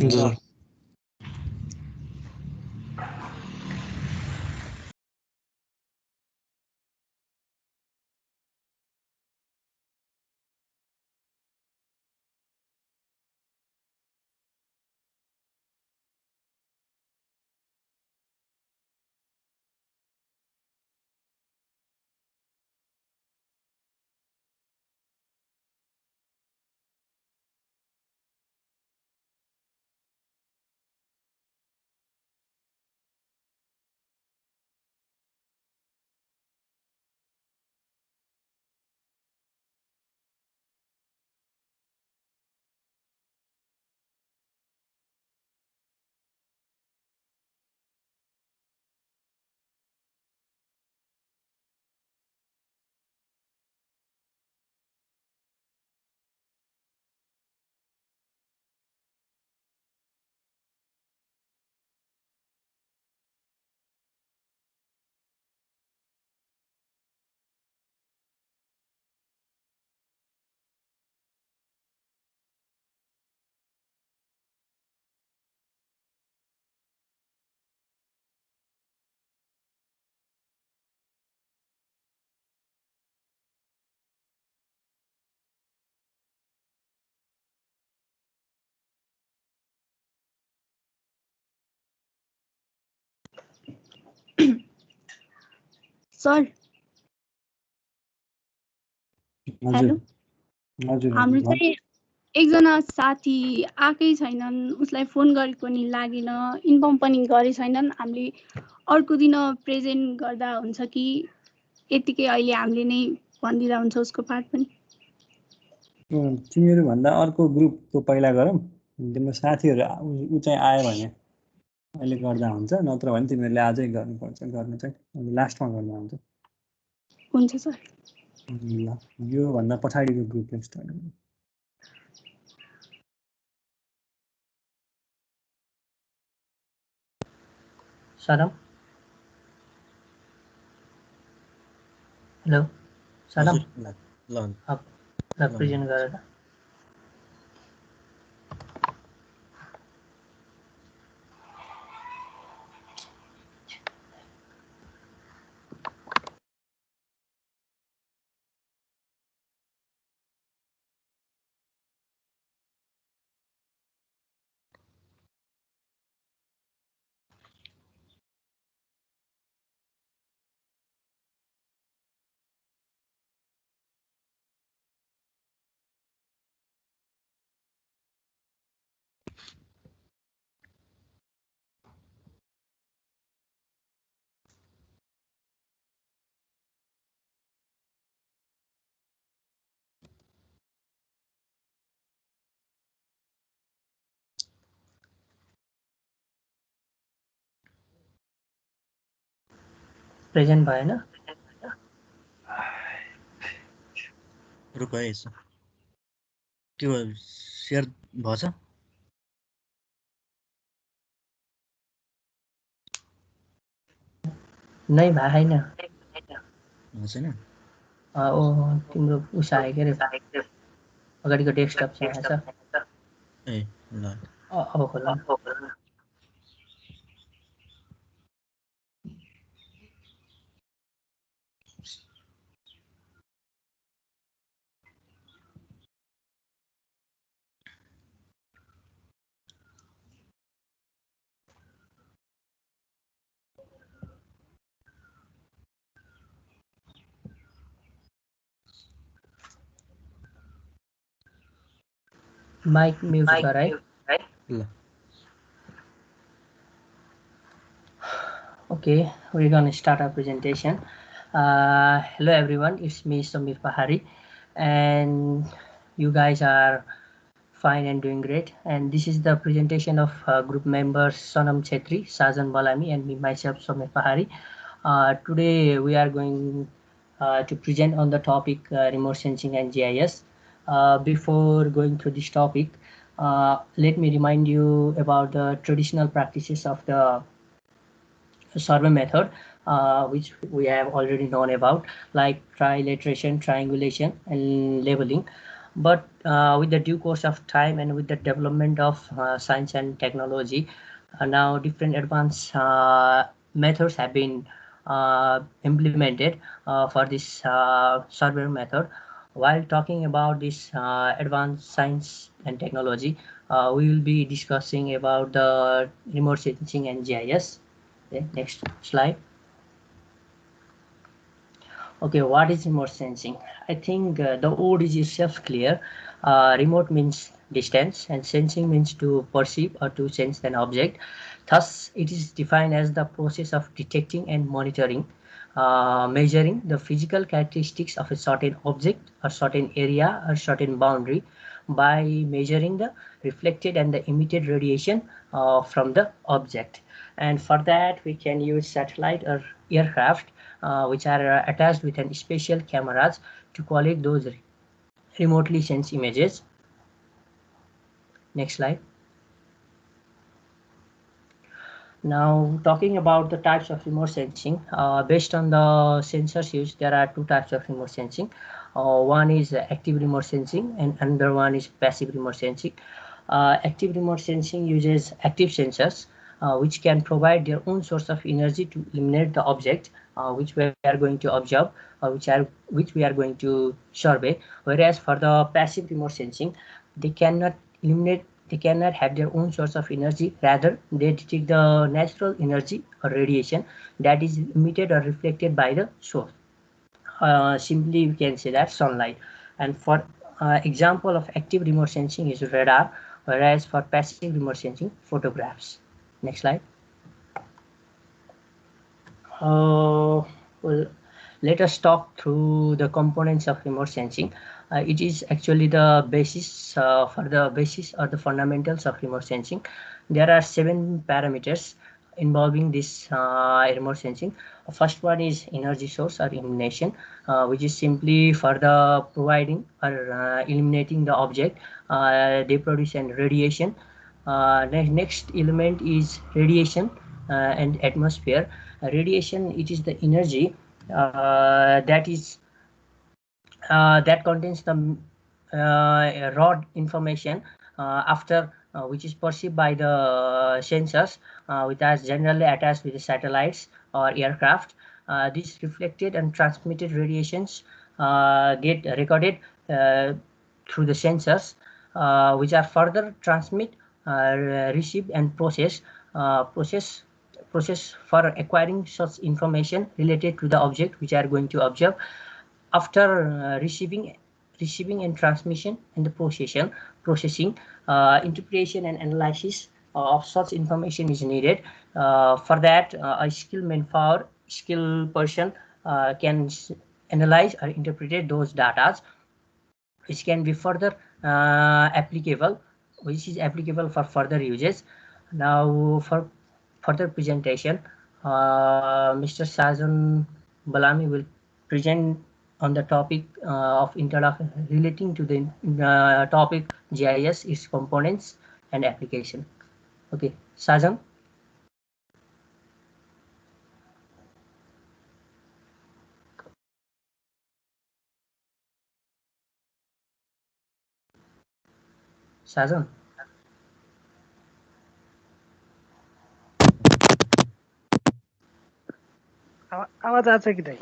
सर हेलो हाम्रो चाहिँ एकजना साथी आएकै छैनन्, उसलाई फोन गरेको नि लागेन, इन्फर्म पनि गरे छैनन्। हामीले अर्को दिन प्रेजेन्ट गर्दा हुन्छ कि यतिकै अहिले हामीले नै भनिदिँदा हुन्छ उसको पार्ट पनि? तिमीहरू भन्दा अर्को ग्रुपको पहिला गरौँ, तिम्रो साथीहरू ऊ चाहिँ आयो भने अहिले गर्दा हुन्छ, नत्र भने तिमीहरूले आजै गर्नुपर्छ। गर्नु चाहिँ लास्टमा गर्दा हुन्छ। हुन्छ सर। ल, यो भन्दा पछाडिको ग्रुपले स्टार्ट गरौँ। सनम, हेलो सनम, ल प्रेजेन्ट गरेर प्रेजेन्ट भएन। रुक है यसो, के भयो, सेयर भएछ? नै भएन। छैन? तिम्रो उस आयो के अरे, अगाडिको डेस्कटप चाहिँ आएछ। ए ल, अब खोल न। Mic mute गर है। ल Okay, we're going to start our presentation. Hello everyone, it's me Samir Pahari, and you guys are fine and doing great. And this is the presentation of group members Sonam Chetri, Sajan Balami, and me myself Samir Pahari. Today we are going to present on the topic remote sensing and GIS. Before going through this topic, let me remind you about the traditional practices of the survey method, which we have already known about, like trilateration, triangulation, and labeling. But with the due course of time and with the development of science and technology, now different advanced methods have been implemented for this survey method. While talking about this advanced science and technology, we will be discussing about the remote sensing and GIS. Okay, next slide. Okay, what is remote sensing? I think the word is itself clear. Remote means distance and sensing means to perceive or to sense an object. Thus, it is defined as the process of detecting and monitoring, measuring the physical characteristics of a certain object or certain area or certain boundary by measuring the reflected and the emitted radiation from the object. And for that, we can use satellite or aircraft which are attached with an special cameras to collect those remotely sensed images. Next slide. Now, talking about the types of remote sensing, based on the sensors used, there are two types of remote sensing. One is active remote sensing and another one is passive remote sensing. Active remote sensing uses active sensors which can provide their own source of energy to illuminate the object which we are going to observe, which we are going to survey. Whereas for the passive remote sensing, they cannot illuminate They cannot have their own source of energy. Rather, they detect the natural energy or radiation that is emitted or reflected by the source. Simply, we can say that sunlight. And for example of active remote sensing is radar, whereas for passive remote sensing, photographs. Next slide. Well, let us talk through the components of remote sensing. It is actually the basis for the basis or the fundamentals of remote sensing. There are 7 parameters involving this remote sensing. First one is energy source or illumination, which is simply for the providing or illuminating the object. They produce an radiation. Next element is radiation and atmosphere. Radiation, it is the energy that contains the raw information after which is perceived by the sensors, which are generally attached with the satellites or aircraft. These reflected and transmitted radiations get recorded through the sensors, which are further transmit, received, and process for acquiring such information related to the object which are going to observe. After receiving and transmission and the processing, interpretation and analysis of such information is needed. For that, a skilled person can analyze or interpret those data, which can be further applicable, which is applicable for further uses. Now, for further presentation, Mr. Sajan Balami will present on the topic of introduction relating to the topic GIS, its components and application. Okay, Sajan. Sajan. आवाज आछ कि दाइ?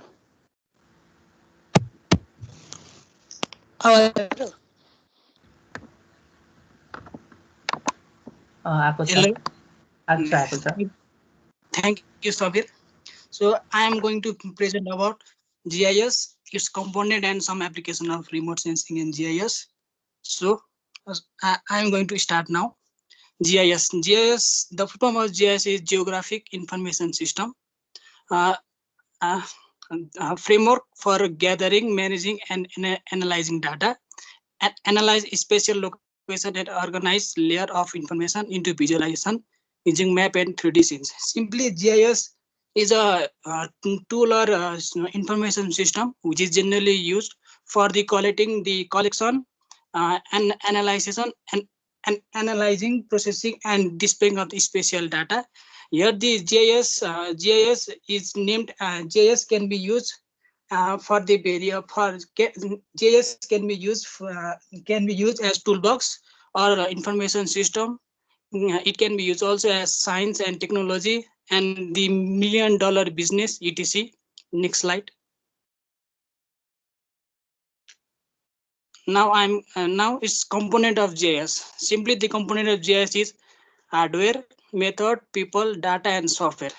Hello. Thank you, Sabir. So I am going to present about GIS, its component, and some application of remote sensing in GIS. So I am going to start now. GIS, the full form of GIS is Geographic Information System, a framework for gathering, managing, and analyzing data, and analyze spatial location and organize layer of information into visualization using map and 3D scenes. Simply, GIS is a tool or information system which is generally used for the collection and analysis and analyzing, processing, and displaying of the spatial data. Here, the GIS is named. GIS can be used for the GIS can be used as toolbox or information system. It can be used also as science and technology and the $1 million business, etc. Next slide. Now now it's component of GIS. Simply, the component of GIS is hardware, method, people, data, and software.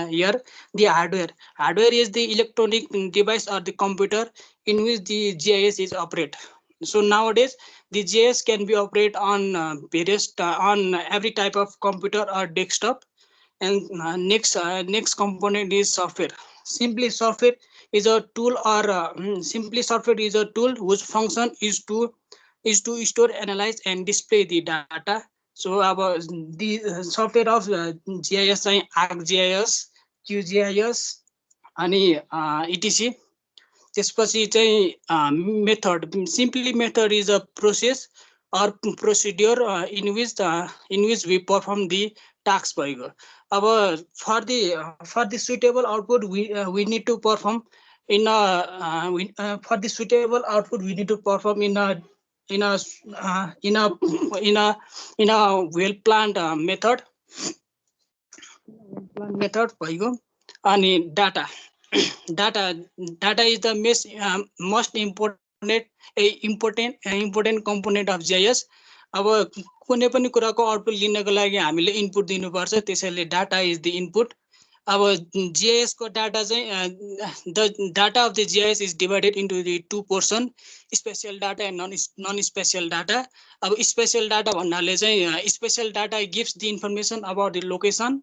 Here, the hardware is the electronic device or the computer in which the GIS is operate. So nowadays, the GIS can be operate on various on every type of computer or desktop. And next component is software. Simply, software is a tool software is a tool whose function is to store, analyze, and display the data. So about the software of GIS, ArcGIS, QGIS, अनि etc. त्यसपछि चाहिँ method. Simply, method is a process or procedure in which we perform the task भएको. अब for the suitable output we need to perform in a for the suitable output we need to perform in a well planned method भएको. अनि data is the most important component of GIS. अब कुनै पनि कुराको output लिनको लागि हामीले input दिनुपर्छ, त्यसैले डाटा इज द इनपुट। अब GIS को डाटा चाहिँ the data of the GIS is divided into the two portion, spatial data and non spatial data. अब स्पेशल डाटा भन्नाले चाहिँ spatial data gives the information about the location,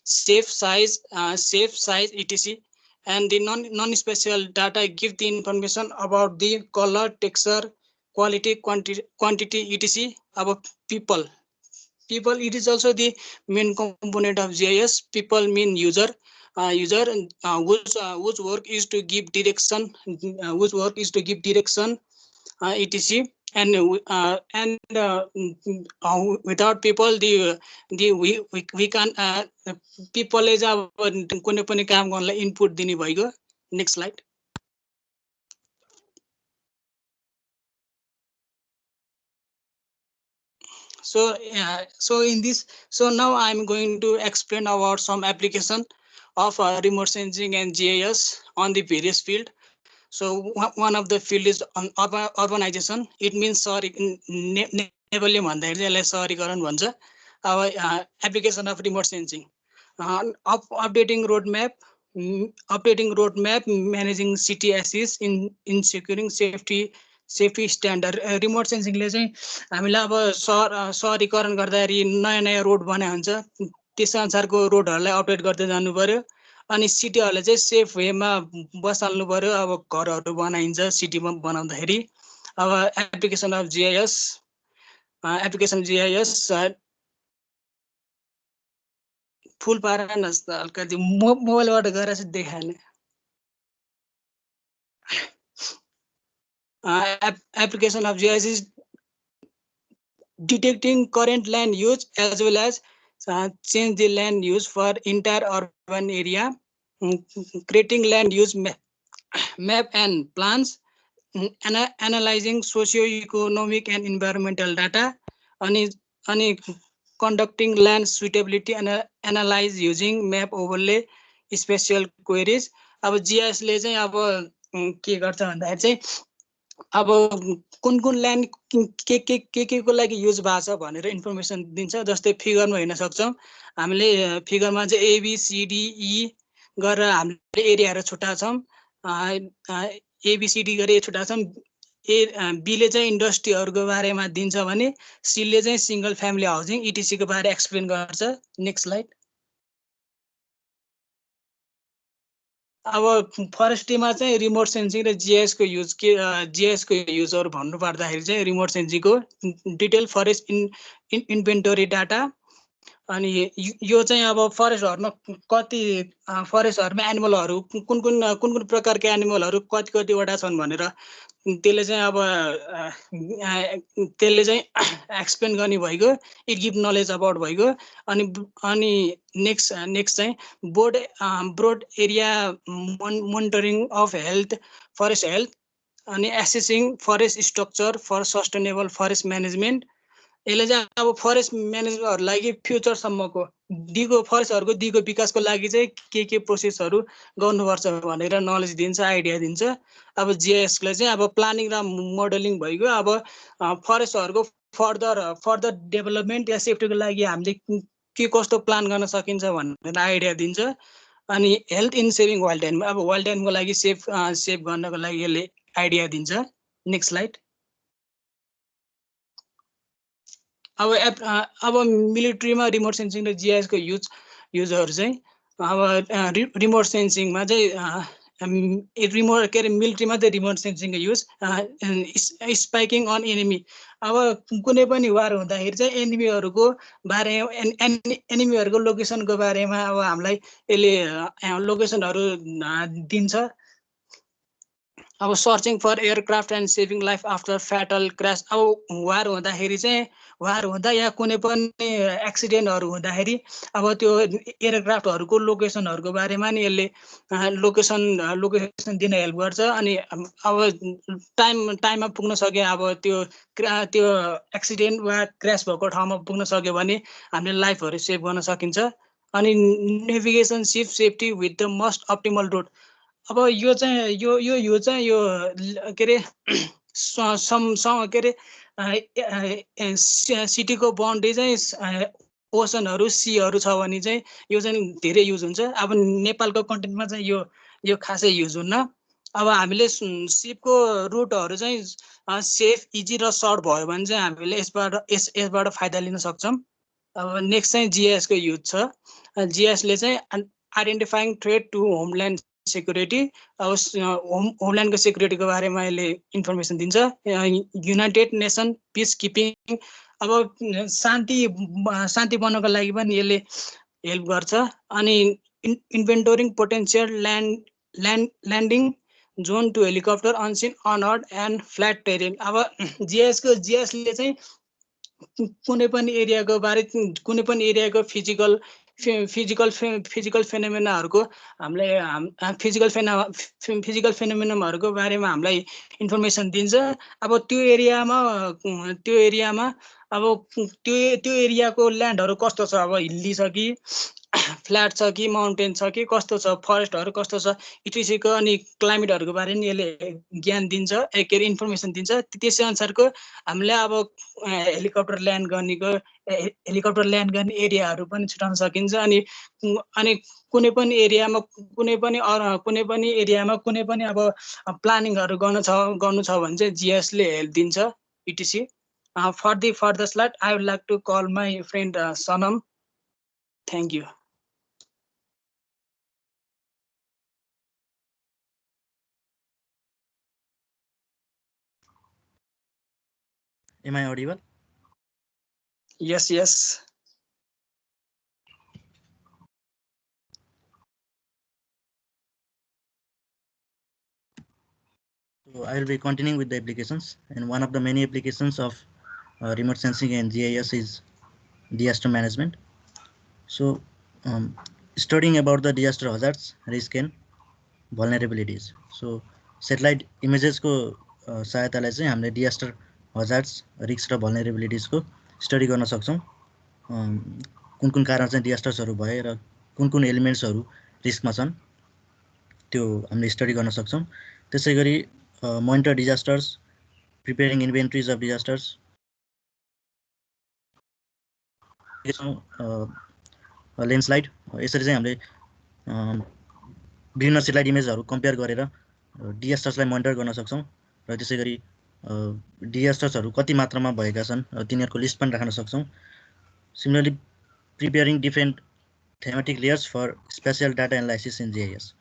shape size etc, and the non special data give the information about the color, texture, quality, quantity etc. About people, it is also the main component of GIS. People mean user, whose work is to give direction, etc. And without people we can people is कुनै पनि काम गर्नलाई input दिने भइगयो। Next slide. So now I am going to explain about some application of remote sensing and GIS on the various field. So one of the field is on urbanization. It means नेपालीले भन्दाखेरि चाहिँ यसलाई सहरीकरण भन्छ। अब application of remote sensing, updating road map, managing city access in securing safety standard. Remote सेन्सिङले चाहिँ हामीलाई अब सहरीकरण गर्दाखेरि नयाँ नयाँ रोड बनाए हुन्छ, त्यस अनुसारको रोडहरूलाई अपडेट गर्दै जानु पर्यो। अनि सिटीहरूले चाहिँ सेफ वेमा बसाल्नु पर्यो। अब घरहरू बनाइन्छ सिटीमा बनाउँदाखेरि। अब एप्लिकेसन अफ GIS फुल पारानस् त हल्का त्यो मोबाइलबाट गएर चाहिँ देखाएन। Application of GIS is detecting current land use as well as change the land use for entire urban area, creating land use map and plans, analyzing socio-economic and environmental data, and conducting land suitability analyze using map overlay special queries. अब GIS ले चाहिँ अब के गर्छ भन्दाखेरि चाहिँ अब कुन ल्यान्ड के को लागि युज भएको छ भनेर इन्फर्मेसन दिन्छ। जस्तै फिगरमा हेर्न सक्छौँ हामीले, फिगरमा चाहिँ ABCDE गरेर हामीले एरियाहरू छुट्याछौँ। ABCD गरेर छुट्याछौँ। बीले चाहिँ इन्डस्ट्रीहरूको बारेमा दिन्छ भने सीले चाहिँ सिंगल फ्यामिली हाउसिङ ETC को बारे एक्सप्लेन गर्छ। Next slide. अब फरेस्ट्रीमा चाहिँ रिमोट सेन्सिङ र GIS को युजहरू भन्नु पर्दाखेरि चाहिँ रिमोट सेन्सिङको डिटेल फरेस्ट इन्भेन्टोरी डाटा। अनि यो चाहिँ अब फरेस्टहरुमा कति फरेस्टहरुमा एनिमलहरु कुन प्रकारका एनिमलहरु कतिवटा छन् भनेर त्यसले चाहिँ अब त्यसले चाहिँ एक्सप्लेन गर्ने भइगयो। इट गिभ नलेज अबाउट भइगयो। अनि नेक्स्ट चाहिँ broad area monitoring of health, forest health, अनि assessing forest structure for sustainable forest management. यसले चाहिँ अब फरेस्ट म्यानेजरहरुको लागि फ्युचरसम्मको फरेस्टहरुको दिगो विकासको लागि चाहिँ के प्रोसेसहरु गर्नुपर्छ भनेर नलेज दिन्छ, आइडिया दिन्छ। अब GIS ले चाहिँ अब प्लानिङ र मोडलिङ भइगयो। अब फरेस्टहरुको फर्दर डेभलपमेन्ट या सेफ्टीको लागि हामीले के कस्तो प्लान गर्न सकिन्छ भनेर आइडिया दिन्छ। अनि health in saving wild time, अब वाइल्ड टाइमको लागि सेफ गर्नको लागि यसले आइडिया दिन्छ। Next slide. अब मिलिट्रीमा रिमोट सेन्सिङ र GIS को युजहरु चाहिँ अब रिमोट सेन्सिङमा चाहिँ मिलिट्रीमा चाहिँ रिमोट सेन्सिङको युज स्पाइकिङ अन एनिमी। अब कुनै पनि वार हुँदाखेरि चाहिँ एनिमीहरुको लोकेसनको बारेमा अब हामीलाई यसले लोकेसनहरु दिन्छ। अब searching for aircraft and saving life after fatal crash. अब वार हुँदा या कुनै पनि एक्सिडेन्टहरु हुँदाखेरि अब त्यो एयरक्राफ्टहरुको लोकेसनहरुको बारेमा नि यसले लोकेसन दिन हेल्प गर्छ। अनि अब टाइममा पुग्न सक्यो, अब त्यो एक्सिडेन्ट वा क्रास भएको ठाउँमा पुग्न सक्यो भने हामीले लाइफहरु सेभ गर्न सकिन्छ। अनि navigation ship safety with the most optimal road. अब यो चाहिँ के रे के रे सिटीको बााउन्ड्री चाहिँ ओसनहरू सीहरू छ भने चाहिँ यो चाहिँ धेरै युज हुन्छ। अब नेपालको कन्टेन्टमा चाहिँ यो खासै युज हुन्न। अब हामीले सिपको रुटहरू चाहिँ सेफ इजी र सर्ट भयो भने चाहिँ हामीले यसबाट फाइदा लिन सक्छौँ। अब नेक्स्ट चाहिँ जिएसको युज छ। जिएसले चाहिँ identifying threat to homeland security, अब होमल्यान्डको सेक्युरिटीको बारेमा यसले इन्फर्मेसन दिन्छ। युनाइटेड नेसन पिस किपिङ, अब शान्ति बन्नको लागि पनि यसले हेल्प गर्छ। अनि inventoring potential landing zone to helicopter unseen unheard and flat terrain. अब जिएसले चाहिँ कुनै पनि एरियाको बारे, कुनै पनि एरियाको फिजिकल फेनोमेनाहरूको हामीलाई फिजिकल फेनोमेनाहरूको बारेमा हामीलाई इन्फर्मेसन दिन्छ। अब त्यो एरियामा अब त्यो एरियाको ल्यान्डहरू कस्तो छ, अब हिल्ली छ कि फ्ल्याट छ कि माउन्टेन छ कि कस्तो छ, फरेस्टहरू कस्तो छ, इटिसीको अनि क्लाइमेटहरूको बारे नि यसले ज्ञान दिन्छ, के अरे इन्फर्मेसन दिन्छ। त्यसै अनुसारको हामीले अब हेलिकप्टर ल्यान्ड गर्ने एरियाहरू पनि छुटाउन सकिन्छ। अनि कुनै पनि एरियामा कुनै पनि अब प्लानिङहरू गर्नु छ भने चाहिँ जिएसले हेल्प दिन्छ, इटिसी। For the further slide, I would like to call my friend Sanam. Thank you. Am I audible? Yes. So I will be continuing with the applications, and one of the many applications of remote sensing and GIS is disaster management. So studying about the disaster hazards, risk and vulnerabilities. So satellite images को सहायताले चाहिँ हामीले disaster hazards, risk र vulnerabilities को study गर्न सक्छौं। कुन कारण चाहिँ डिजास्टर्सहरू भए र कुन एलिमेन्ट्सहरू रिस्कमा छन् त्यो हामीले स्टडी गर्न सक्छौं। त्यसैगरी monitor disasters, preparing inventories of disasters, landslide, यसरी चाहिँ हामीले विभिन्न सेटेलाइट इमेजहरू कम्पेयर गरेर डिजास्टर्सलाई मोनिटर गर्न सक्छौं र त्यसैगरी डिजास्टर्सहरू कति मात्रामा भएका छन् तिनीहरूको लिस्ट पनि राख्न सक्छौं। Similarly preparing different thematic layers for spatial data analysis in GIS,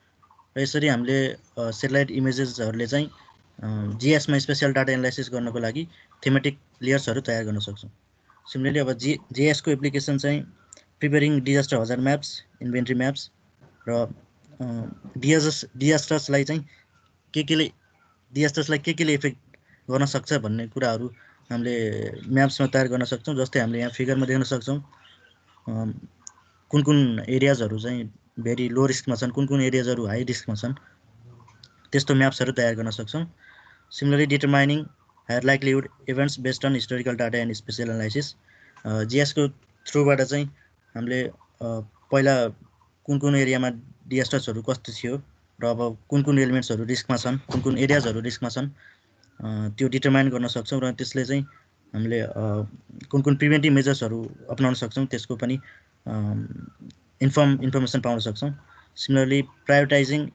र यसरी हामीले सेटेलाइट इमेजेसहरूले चाहिँ जिएसमा स्पेशल डाटा एनालाइसिस गर्नको लागि थेमेटिक लेयर्सहरू तयार गर्न सक्छौं। सिमिलरली अब जिएसको एप्लिकेसन चाहिँ preparing disaster hazard Maps, inventory Maps र डिजास्टर्सलाई चाहिँ के इफेक्ट गर्न सक्छ भन्ने कुराहरू हामीले म्याप्समा तयार गर्न सक्छौं। जस्तै हामीले यहाँ फिगरमा देख्न सक्छौं कुन एरियाजहरू चाहिँ भेरी लो रिस्कमा छन्, कुन एरियाजहरू हाई रिस्कमा छन्, त्यस्तो म्याप्सहरू तयार गर्न सक्छौं। Similarly determining higher likelihood events based on historical data and spatial analysis, जिएसको थ्रुबाट चाहिँ हामीले पहिला कुन एरियामा डिजास्टर्सहरू कस्तो थियो र अब कुन एलिमेन्ट्सहरू रिस्कमा छन्, कुन एरियाजहरू रिस्कमा छन् त्यो डिटरमाइन गर्न सक्छौं र त्यसले चाहिँ हामीले कुन प्रिभेन्टिभ मेजर्सहरू अपनाउन सक्छौं त्यसको पनि इन्फर्मेसन पाउन सक्छौं। Similarly prioritising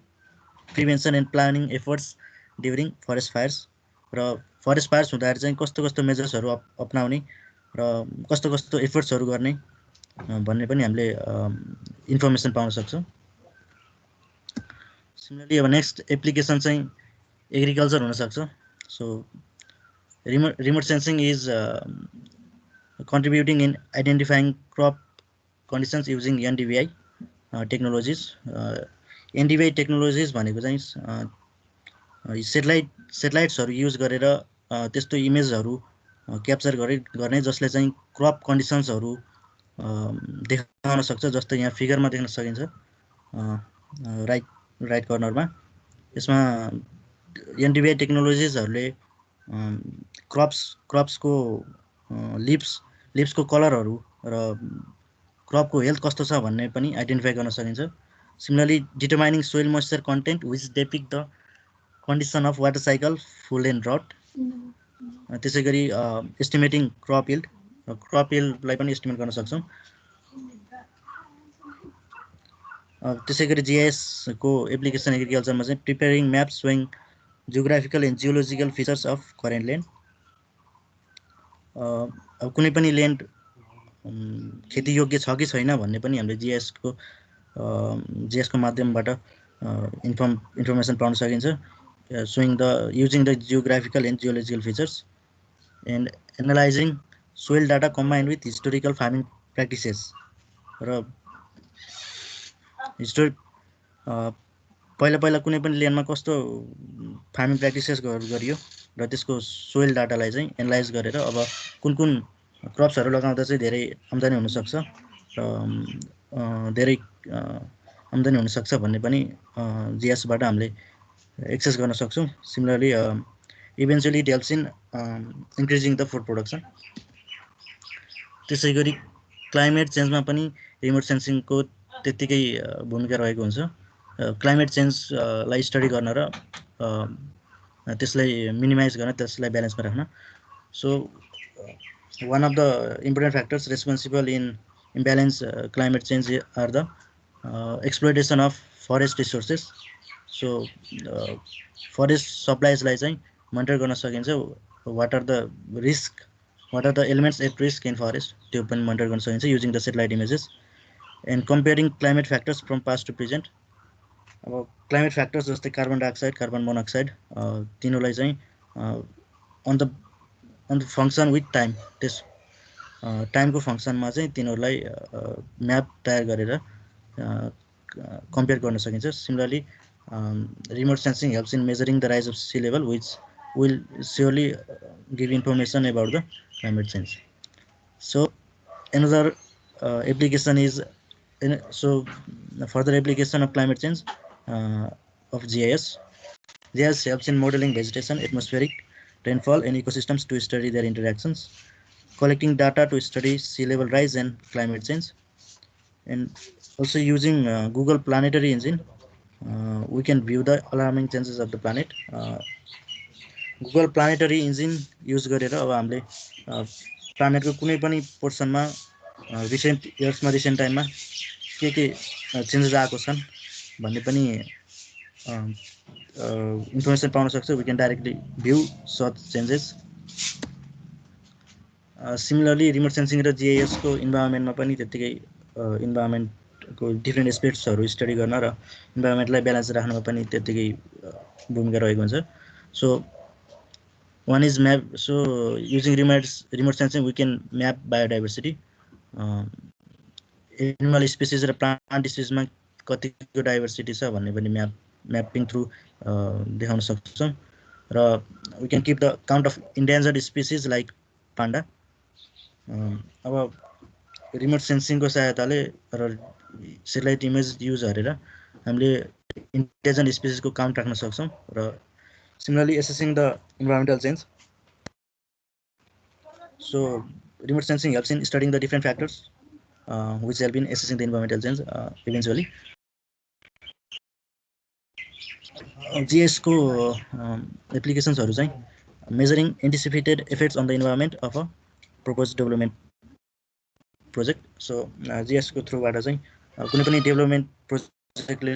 prevention and planning efforts during forest fires, र फरेस्ट फायर्स हुँदाखेरि चाहिँ कस्तो मेजर्सहरू अपनाउने र कस्तो एफर्ट्सहरू गर्ने भन्ने पनि हामीले इन्फर्मेसन पाउन सक्छौं। सिमिलरली अब नेक्स्ट एप्लिकेसन चाहिँ एग्रिकल्चर हुन सक्छ। So remote sensing is contributing in identifying crop conditions using NDVI technologies. NDVI technologies भनेको चाहिँ सेटेलाइट्सहरू युज गरेर त्यस्तो इमेजहरू क्याप्चर गर्ने जसले चाहिँ क्रप कन्डिसन्सहरू देखाउन सक्छ। जस्तै यहाँ फिगरमा देख्न सकिन्छ राइट कर्नरमा। यसमा NDVI टेक्नोलोजिजहरूले क्रप्सको लिप्सको कलरहरू र क्रपको हेल्थ कस्तो छ भन्ने पनि आइडेन्टिफाई गर्न सकिन्छ। Similarly determining soil moisture content which depict the condition of water cycle full and drought, त्यसै गरी एस्टिमेटिङ क्रप यिल्डलाई पनि एस्टिमेट गर्न सक्छौँ। त्यसै गरी GIS को एप्लिकेसन एग्रिकल्चरमा चाहिँ preparing map showing geographical and geological features of current land. अब कुनै पनि ल्यान्ड खेती योग्य छ कि छैन भन्ने पनि हामीले GIS को माध्यमबाट इन्फर्मेसन पाउन सकिन्छ। using the geographical and geological features and analyzing soil data combined with historical farming practices. र पहिला कुनै पनि ल्यान्डमा कस्तो फार्मिङ प्र्याक्टिसेसहरू गरियो र त्यसको सोइल डाटालाई चाहिँ एनालाइज गरेर अब कुन क्रप्सहरू लगाउँदा चाहिँ धेरै आम्दानी हुनसक्छ र धेरै आम्दानी हुनसक्छ भन्ने पनि GISबाट हामीले एक्सेस गर्न सक्छौँ। Similarly eventually it helps in increasing the food production. त्यसै गरी क्लाइमेट चेन्जमा पनि रिमोट सेन्सिङको त्यत्तिकै भूमिका रहेको हुन्छ। क्लाइमेट चेन्जलाई स्टडी गर्न र त्यसलाई मिनिमाइज गर्न, त्यसलाई ब्यालेन्समा राख्न। So one of the important factors responsible in imbalance climate change are the exploitation of forest resources. So forest सप्लाइजलाई चाहिँ मोनिटर गर्न सकिन्छ। What are the elements at risk in forest, त्यो पनि मोनिटर गर्न सकिन्छ using the satellite images and comparing climate factors from past to present. अब climate factors जस्तै कार्बन डाइअक्साइड, कार्बन मोनोक्साइड, तिनीहरूलाई चाहिँ on the function with time, त्यस टाइमको फङ्सनमा चाहिँ तिनीहरूलाई म्याप तयार गरेर कम्पेयर गर्न सकिन्छ। Similarly remote sensing helps in measuring the rise of sea level, which will surely give information about the climate change. So another application is further application of climate change of GIS. GIS helps in modeling vegetation, atmospheric rainfall and ecosystems to study their interactions, collecting data to study sea level rise and climate change, and also using Google Planetary Engine we can view the alarming changes of the planet. Google Planetary Engine use गरेर अब हामीले प्लानेटको कुनै पनि पोर्सनमा recent इयर्समा, recent टाइममा के changes आएको छन् भन्ने पनि इन्फर्मेसन पाउन सक्छ। We can directly view such changes. Similarly remote sensing र GIS को इन्भाइरोमेन्टमा पनि त्यत्तिकै इन्भाइरोमेन्टको डिफ्रेन्ट एस्पेक्ट्सहरू स्टडी गर्न र इन्भाइरोमेन्टलाई ब्यालेन्स राख्नमा पनि त्यत्तिकै भूमिका रहेको हुन्छ। So one is map. So using remote sensing we can map biodiversity, animal species र प्लान्ट स्पेसिसमा कतिको डाइभर्सिटी छ भन्ने पनि म्यापिङ थ्रु देखाउन सक्छौँ। र we can keep the count of endangered species like panda. अब रिमोट सेन्सिङको सहायताले र सेटेलाइट इमेज युज गरेर हामीले इन्डेन्जर्ड स्पेसिसको काउन्ट राख्न सक्छौँ। र similarly assessing the environmental change. So remote sensing helps in studying the different factors which help in assessing the environmental change eventually. GIS को एप्लिकेसन्सहरू चाहिँ measuring anticipated effects on the environment of a proposed development project. So GIS को थ्रुबाट चाहिँ कुनै पनि development प्रोजेक्टले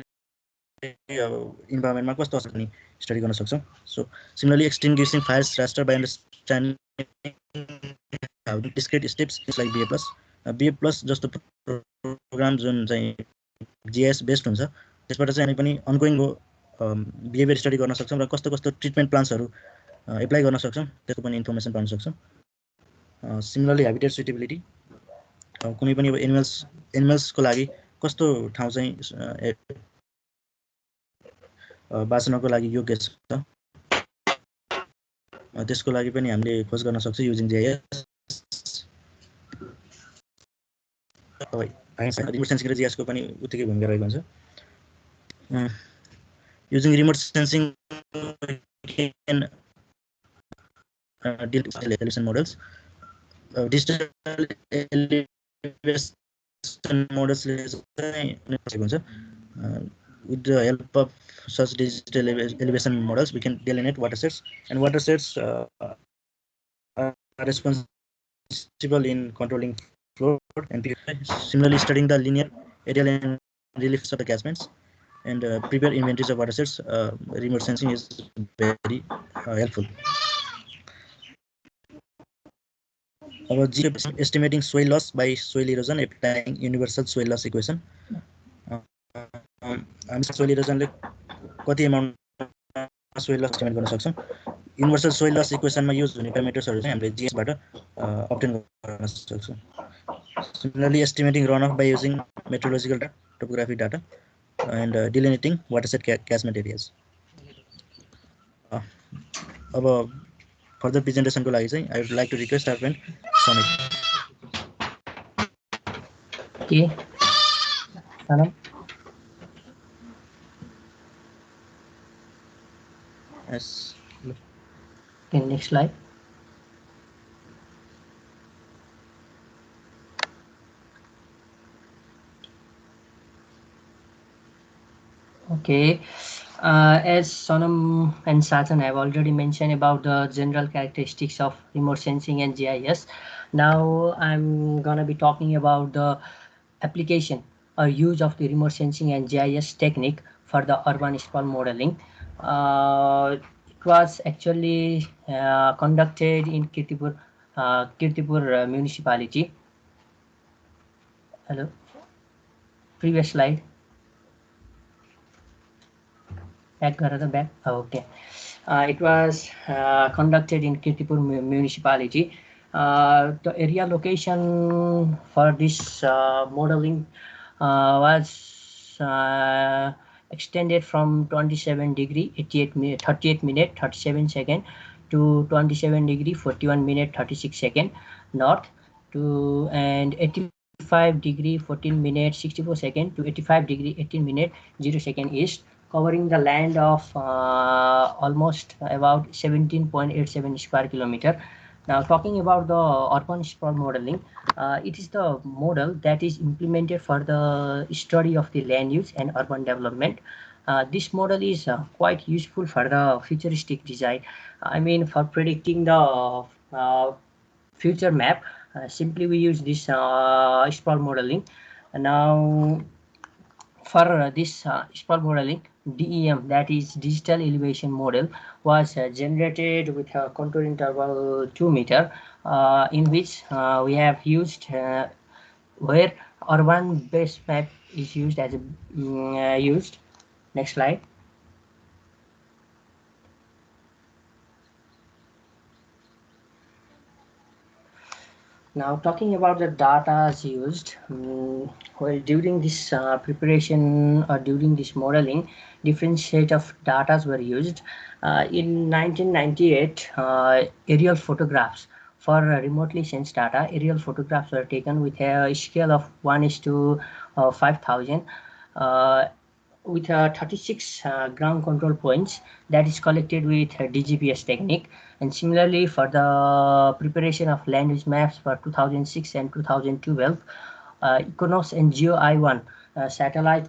इन्भाइरोमेन्टमा कस्तो असर गर्ने स्टडी गर्न सक्छौँ। So similarly extinguishing fires raster by understanding how to discrete steps like BA+ जस्तो प्रोग्राम जुन चाहिँ GIS बेस्ड हुन्छ, त्यसबाट चाहिँ हामी पनि अनगोइङको बिहेभियर स्टडी गर्न सक्छौँ र कस्तो ट्रिटमेन्ट प्लान्सहरू एप्लाई गर्न सक्छौँ त्यसको पनि इन्फर्मेसन पाउन सक्छौँ। सिमिलरली हेबिटेट सुटेबिलिटी, कुनै पनि अब एनिमल्सको लागि कस्तो ठाउँ चाहिँ बाँच्नको लागि योग्य छ, त्यसको लागि पनि हामीले खोज गर्न सक्छौँ युजिङ GIS। रिमोट सेन्सिङ र GIS को पनि उत्तिकै भूमिका रहेको हुन्छ। Using remote sensing elevation models, digital elevation मोडल्सले चाहिँ हुन्छ। With the help of such digital elevation models, we can delineate watersheds, and watersheds responsible in controlling flow and similarly studying the linear, aerial, and relief of the catchments and prepare inventories of watersheds. Remote sensing is very helpful. Our estimating soil loss by soil erosion applying universal soil loss equation. Soil erosion कति amount soil loss estimate गर्न सक्छौं. Universal soil loss equation मा use हुने प्यारामिटर्सहरु चाहिँ हामीले GS बाट obtain गर्न सक्छौं. Similarly, estimating runoff by using meteorological data, topographic data, and delineating watershed catchment areas. अब further presentation को लागि चाहिँ I would like to request our friend Samit. Okay. Hello. Yes. Okay, next slide. Okay, as Sonam and Sachin have already mentioned about the general characteristics of remote sensing and GIS, now I'm gonna be talking about the application or use of the remote sensing and GIS technique for the urban sprawl modeling. It was actually conducted in Kirtipur municipality. Hello. Previous slide. Back. Okay. It was conducted in Kirtipur municipality. The area location for this modeling was extended from 27 degree 38 minute 37 second to 27 degree 41 minute 36 second north to and 85 degree 14 minute 64 second to 85 degree 18 minute 0 second east, covering the land of almost about 17.87 square kilometer. Now, talking about the urban sprawl modeling, it is the model that is implemented for the study of the land use and urban development. This model is quite useful for the futuristic design. I mean, for predicting the future map, simply we use this sprawl modeling. Now, for this sprawl modeling, DEM, that is digital elevation model, was generated with a contour interval 2 meter, in which we have used where urban base map is used as a used. Next slide. Now, talking about the data used, well, during this preparation or during this modeling, different set of data were used. In 1998, aerial photographs for remotely sensed data, aerial photographs were taken with a scale of 1:5,000. With 36 ground control points that is collected with DGPS technique. And similarly, for the preparation of land use maps for 2006 and 2012, Econos and GeoEye-1 satellite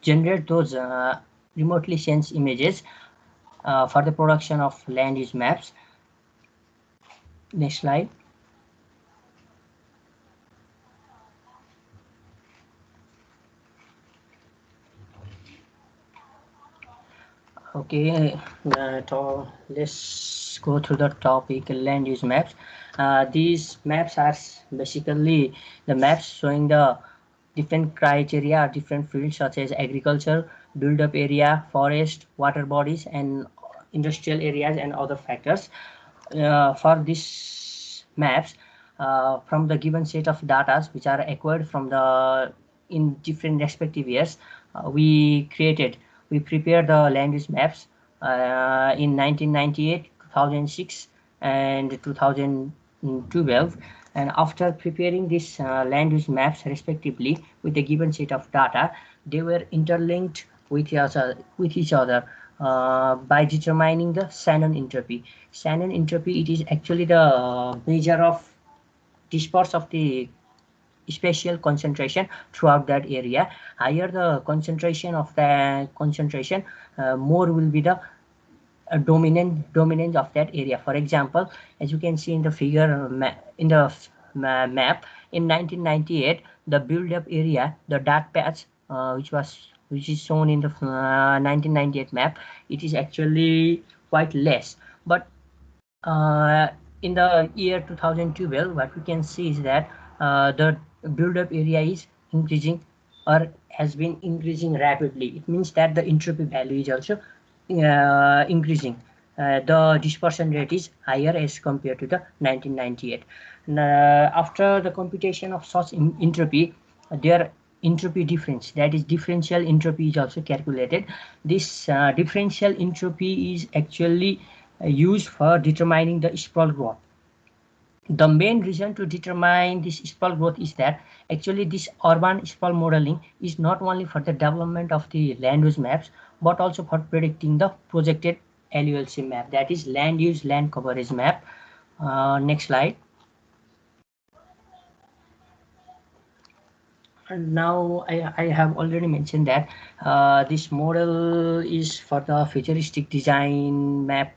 generate those remotely sensed images for the production of land use maps. Next slide. Okay, let's go through the topic land use maps. These maps are basically the maps showing the different criteria, different fields such as agriculture, build-up area, forest, water bodies, and industrial areas and other factors. For these maps, from the given set of data which are acquired from the in different respective years, we prepared the land use maps in 1998, 2006, and 2012. And after preparing these land use maps respectively with the given set of data, they were interlinked with each other by determining the Shannon entropy. Shannon entropy, it is actually the measure of disperse of the spatial concentration throughout that area. Higher the concentration of the concentration, more will be the dominance of that area. For example, as you can see in the figure in the map, in 1998, the build-up area, the dark patch, which is shown in the 1998 map, it is actually quite less. But in the year 2012, what we can see is that the build-up area is increasing or has been increasing rapidly. It means that the entropy value is also increasing. The dispersion rate is higher as compared to the 1998. After the computation of such entropy, their entropy difference, that is differential entropy, is also calculated. This differential entropy is actually used for determining the sprawl growth. The main reason to determine this sprawl growth is that actually this urban sprawl modeling is not only for the development of the land use maps, but also for predicting the projected LULC map, that is land use land coverage map. Next slide. And now I have already mentioned that this model is for the futuristic design map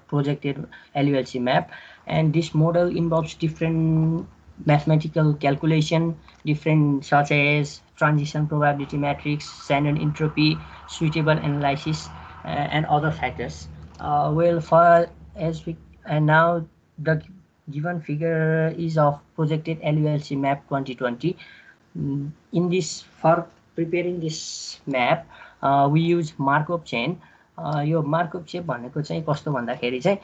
projected LULC map, and this model involves different mathematical calculation, different such as transition probability matrix, standard entropy, suitable analysis, and other factors. Well, for as we and now the given figure is of projected LULC map 2020. In this, for preparing this map, we use Markov chain. यो Markov chain भनेको चाहिँ कस्तो भन्दाखेरि चाहिँ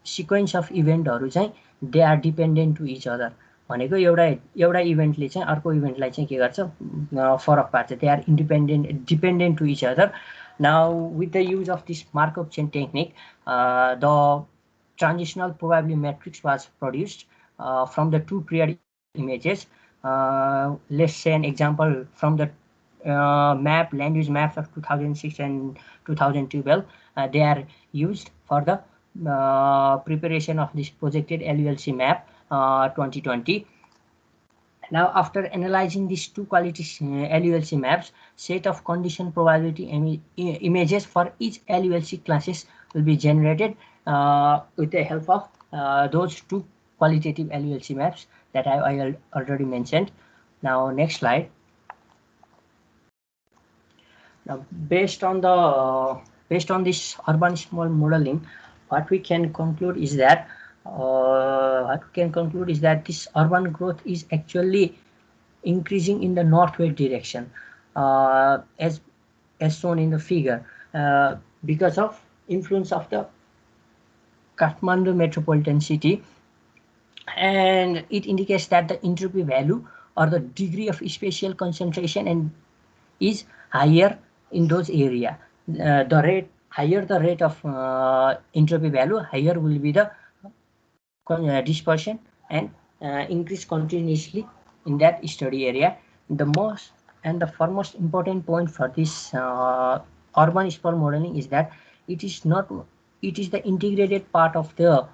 sequence of इभेन्टहरू चाहिँ they are dependent to each other भनेको एउटा इभेन्टले चाहिँ अर्को इभेन्टलाई चाहिँ के गर्छ फरक पार्छ. They are dependent to each other. Now, with the use of this Markov chain technique, the transitional probability matrix was produced from the two paired images. Let's say an example from the land use maps of 2006 and 2012. They are used for the preparation of this projected LULC map 2020. Now, after analyzing these two quality LULC maps, set of condition probability images for each LULC classes will be generated with the help of those two qualitative LULC maps that I already mentioned. Now, next slide. Now, based on this urban sprawl modeling, what we can conclude is that this urban growth is actually increasing in the northward direction, as shown in the figure, because of influence of the Kathmandu metropolitan city, and it indicates that the entropy value or the degree of spatial concentration is higher in those areas. Higher the rate of entropy value, higher will be the dispersion and increase continuously in that study area. The foremost important point for this urban sprawl modeling is that it is the integrated part of the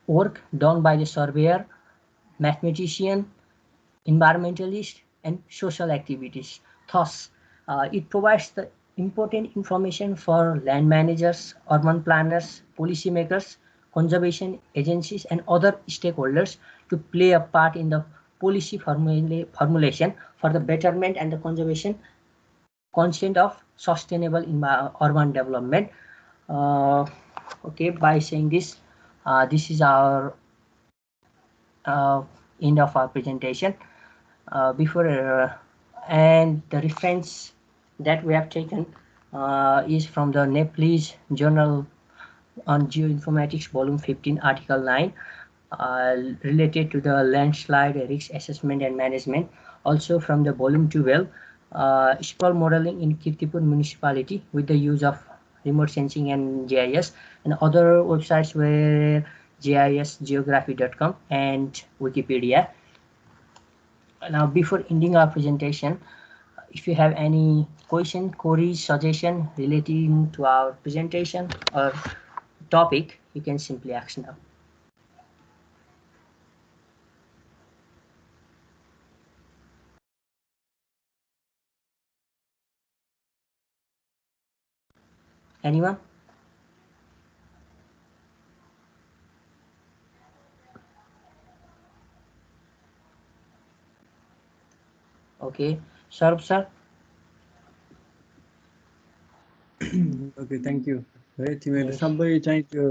work done by the surveyor, mathematician, environmentalist, and social activities. Thus, it provides the important information for land managers, urban planners, policymakers, conservation agencies, and other stakeholders to play a part in the policy formulation for the betterment and the conservation constant of sustainable urban development. Okay, by saying this, this is our end of our presentation. And the reference that we have taken is from the Nepalese Journal on Geoinformatics, Volume 15, Article 9, related to the landslide risk assessment and management. Also from the Volume 12, sprawl modeling in Kirtipur municipality with the use of remote sensing and GIS, and other websites were gisgeography.com and Wikipedia. Now, before ending our presentation, if you have any question, queries, suggestion relating to our presentation or topic, you can simply ask now. Anyone? Okay, Saurabh sir. Okay, thank you. है तिमीहरु सबै चाहिँ त्यो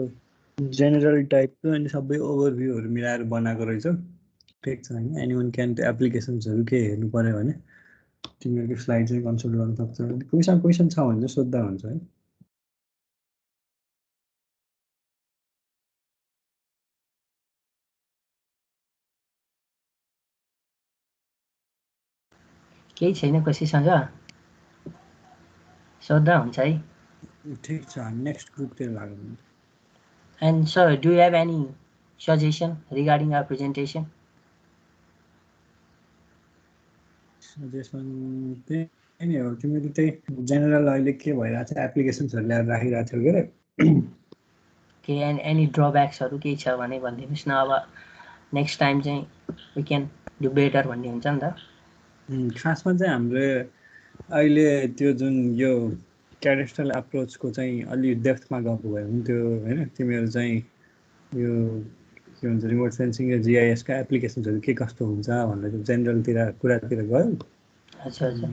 general टाइपको अनि सबै ओभरभ्यूहरु मिलाएर बनाएको रहेछौ ठीक छ हैन एनीवन क्यान त्यो एप्लिकेसन्सहरु के हेर्नु पर्यो भने तिमीहरुको स्लाइड चाहिँ कन्सल्ट गर्न सक्छौ क्वेशन छ भने चाहिँ सोध्दा हुन्छ है केही छैन कसैसँग सोध्दा हुन्छ है ठीक छ हामी next ग्रुपतिर लागौँ And sir, do you have any suggestion regarding our presentation? Suggestion त्यही नै हो तिमीले त्यही जेनरल अहिले के भइरहेछ एप्लिकेसन्सहरु ल्याएर राखिरहेको छौ के Okay, and any drawbacks हरु केही छ भने भनिदिनुस् न अब नेक्स्ट टाइम चाहिँ we can do better भन्ने हुन्छ नि त खासमा चाहिँ हाम्रो अहिले त्यो जुन यो क्याडेस्ट्रल एप्रोचको चाहिँ अलि डेप्थमा गएको भए हुन्थ्यो हैन तिमीहरु चाहिँ यो के भन्छ रिमोट सेन्सिङ र जीआईएस का एप्लिकेसन्सहरु के कस्तो हुन्छ भनेर जेनरलतिर कुरातिर गयो अच्छा अच्छा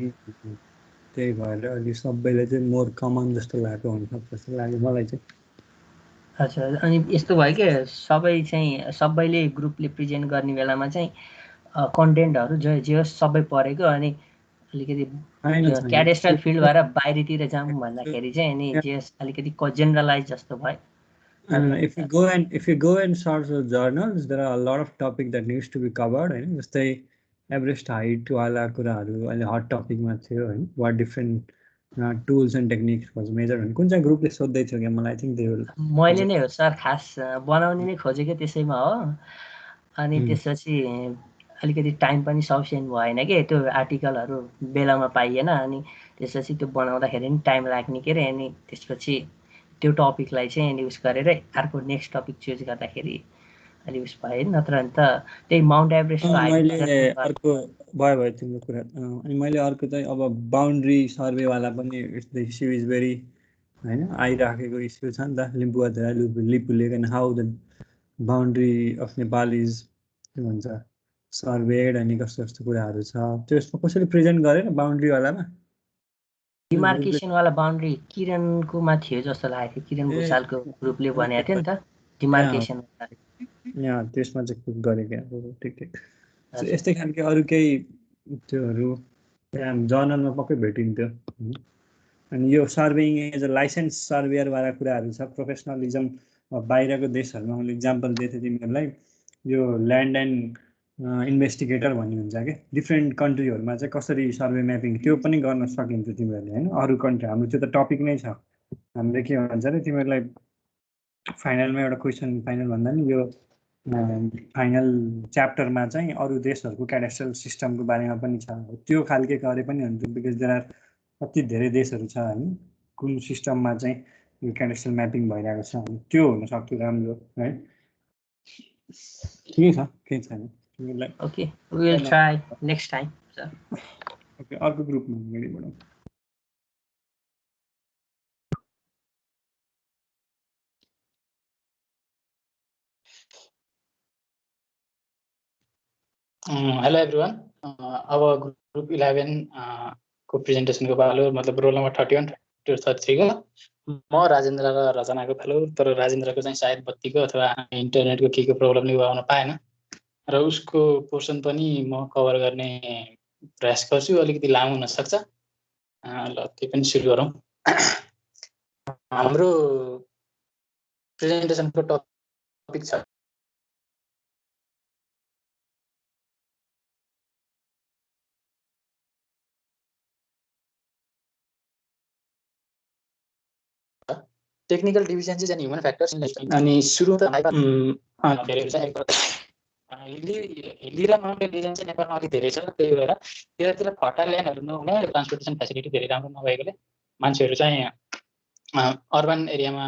त्यही भएर अलि सबैले चाहिँ मोर कमन जस्तो लाग्यो हुन्छ जस्तो लाग्यो मलाई चाहिँ अच्छा अनि यस्तो भयो के सबैले ग्रुपले प्रेजेन्ट गर्ने बेलामा चाहिँ कन्टेन्टहरु जे सबै परेको अनि अलिकति क्याडेस्ट्रल फिल्ड भएर बाहिरतिर जाऊँ भन्दाखेरि चाहिँ अनि जे अलिकति जेनरलाइज जस्तो भयो if you go and search the journals there are a lot of topic that needs to be covered हैन जस्तै एभरेस्ट हाइट वाला कुराहरु अहिले हट टपिकमा थियो हैन what different tools and techniques was measured हैन कुन चाहिँ ग्रुपले सोध्दै थियो के मलाई आई थिंक दे विल मैले नै हो सर खास बनाउने नै खोजेको त्यसैमा हो अनि त्यसपछि अलिकति टाइम पनि सफिसिएन्ट भएन के त्यो आर्टिकलहरु बेलामा पाइएन अनि त्यसपछि त्यो बनाउँदाखेरि नि टाइम लाग्ने के रे अनि त्यसपछि त्यो टपिकलाई चाहिँ अनि युज गरेर अर्को नेक्स्ट टपिक चुज गर्दाखेरि अलि उस भयो नत्र नि त त्यही माउन्ट एभरेस्टको मैले अर्को भयो तिम्रो कुरा अनि मैले अर्को चाहिँ अब बाउन्ड्री सर्वे वाला पनि द इस्यु इज भेरी हैन आइराखेको इस्यु छ नि त Limpiyadhura Lipulekh and how the boundary of Nepal is के भन्छ सर्वेड अनि कस्तो कस्तो कुराहरु छ त्यसमा कसरी प्रेजेन्ट गरेर बाउन्ड्री वालामा डिमार्केसन वाला बाउन्ड्री किरणको मा थियो जस्तो लाग्यो किरण भुसालको ग्रुपले भनेको थियो नि त डिमार्केसन यहाँ त्यसमा चाहिँ क्लिक गरेको ठीक ठीक यस्तै खालको अरु केही त्योहरु जर्नलमा पक्कै भेटिन्थ्यो अनि यो सर्वेइङ एज अ लाइसेन्स सर्वेयर वाला कुराहरु छ प्रोफेसनलिजम बाहिरको देशहरुमा मैले एक्जाम्पल दिएको थिएँ तिमीहरुलाई यो ल्यान्ड एन्ड इन्भेस्टिगेटर भन्ने हुन्छ के डिफरेन्ट कन्ट्रीहरुमा चाहिँ कसरी सर्वे म्यापिङ त्यो पनि गर्न सकिन्छ तिमीहरुले हैन अरु कन्ट्री हाम्रो त्यो त टपिक नै छ हामीले के भन्छ रे तिमीहरुलाई फाइनलमा एउटा क्वेशन फाइनल भन्दा नि यो फाइनल च्याप्टरमा चाहिँ अरु देशहरुको क्याडेस्ट्रल सिस्टमको बारेमा पनि छ त्यो खालके गरे पनि हुन्छ बिकज देयर आर कति धेरै देशहरु छ हैन कुन सिस्टममा चाहिँ यो क्याडेस्ट्रल म्यापिङ भइरहेको छ त्यो हुन सक्छ राम्रो है ठिकै छ केही छैन Okay, we will try next time, sir. Okay, अर्को ग्रुपमा अगाडि बढौँ हेलो एभ्रीवन अब ग्रुप 11 को प्रेजेन्टेसनको पालो मतलब रोल नम्बर 31 to 33 को म राजेन्द्र र रचनाको पालो तर राजेन्द्रको चाहिँ सायद बत्तीको अथवा इन्टरनेटको के प्रब्लमले आउन पाएन र उसको पोर्सन पनि म कभर गर्ने प्रयास गर्छु अलिकति लामो हुन सक्छ ल त्यो पनि सुरु गरौँ हाम्रो प्रेजेन्टेसनको टपिक छ टेक्निकल डिफिसियन्सीज एन्ड ह्युमन फ्याक्टर्स अनि सुरु त हिली र माउन्टेन रिजन चाहिँ नेपालमा अलिक धेरै छ त्यही भएर त्यतातिर फर्टाइल ल्यान्डहरू नहुने ट्रान्सपोर्टेसन फेसिलिटी धेरै राम्रो नभएकोले मान्छेहरू चाहिँ अर्बन एरियामा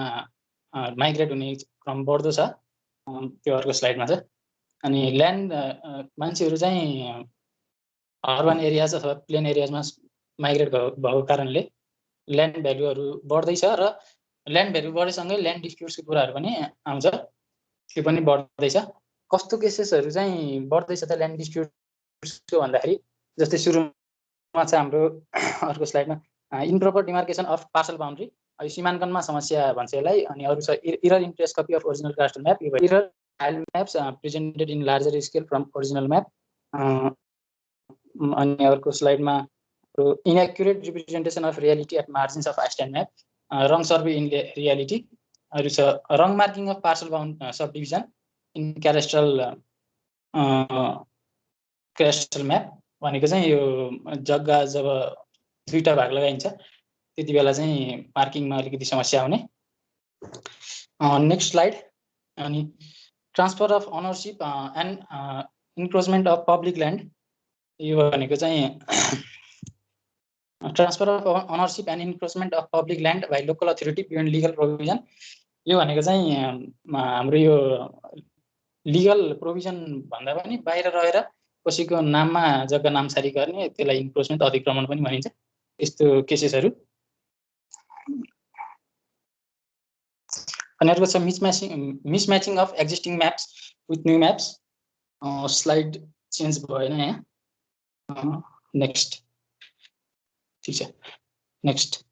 माइग्रेट हुने क्रम बढ्दो छ त्यो अर्को स्लाइडमा छ अनि ल्यान्ड मान्छेहरू चाहिँ अर्बन एरियाज अथवा प्लेन एरियाजमा माइग्रेट भएको कारणले ल्यान्ड भ्यालुहरू बढ्दैछ र ल्यान्ड भ्यालु बढेसँगै ल्यान्ड डिस्प्युट्सको कुराहरू पनि आउँछ, त्यो पनि बढ्दैछ। कस्तो केसेसहरू चाहिँ बढ्दैछ त ल्यान्ड डिस्प्युट्सको भन्दाखेरि, जस्तै सुरुमा चाहिँ हाम्रो अर्को स्लाइडमा improper demarcation of parcel boundary, यो सीमाङ्कनमा समस्या भन्छ यसलाई। अनि अरू छ error in trace copy of original cadastral map, error file maps presented in larger scale from original map. अनि अर्को स्लाइडमा inaccurate representation of reality at margins of island map, wrong survey in reality. अरू छ wrong marking of parcel bound subdivision in cadastral map भनेको चाहिँ यो जग्गा जब दुईटा भाग लगाइन्छ त्यति बेला चाहिँ मार्किङमा अलिकति समस्या आउने। Next slide. अनि transfer of ownership and encroachment of public land, यो भनेको चाहिँ transfer of ownership and encroachment of public land by local authority beyond legal provision, यो भनेको चाहिँ हाम्रो यो लिगल प्रोभिजन भन्दा पनि बाहिर रहेर कसैको नाममा जग्गा नामसारी गर्ने, त्यसलाई इन्क्रोचमेन्ट अतिक्रमण पनि भनिन्छ, यस्तो केसेसहरू। अनि अर्को छ mismatching of existing maps with new maps. Slide change भएन यहाँ, नेक्स्ट, ठिक छ, नेक्स्ट।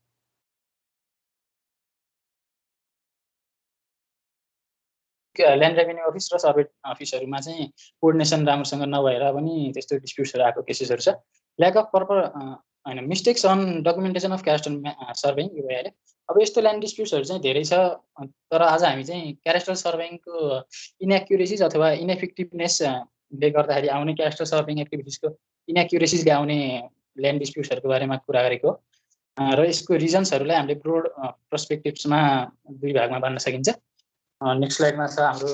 ल्यान्ड रेभेन्यू अफिस र सर्वे अफिसहरूमा चाहिँ कोअर्डिनेसन राम्रोसँग नभएर पनि त्यस्तो डिस्प्युट्सहरू आएको केसेसहरू छ। ल्याक अफ प्रपर होइन मिस्टेक्स अन डकुमेन्टेसन अफ क्याडास्ट्रल सर्वेइङ, यो भइहाल्यो। अब यस्तो ल्यान्ड डिस्प्युट्सहरू चाहिँ धेरै छ, तर आज हामी चाहिँ क्याडास्ट्रल सर्वेइङको इनएक्युरेसिज अथवा इनएफेक्टिभनेसले गर्दाखेरि आउने क्याडास्ट्रल सर्वेइङ एक्टिभिटिजको इनएक्युरेसिजले आउने ल्यान्ड डिस्प्युट्सहरूको बारेमा कुरा गरेको हो। र यसको रिजन्सहरूलाई हामीले ब्रोड पर्सपेक्टिभ्समा दुई भागमा बाँड्न सकिन्छ। नेक्स्ट स्लाइडमा छ हाम्रो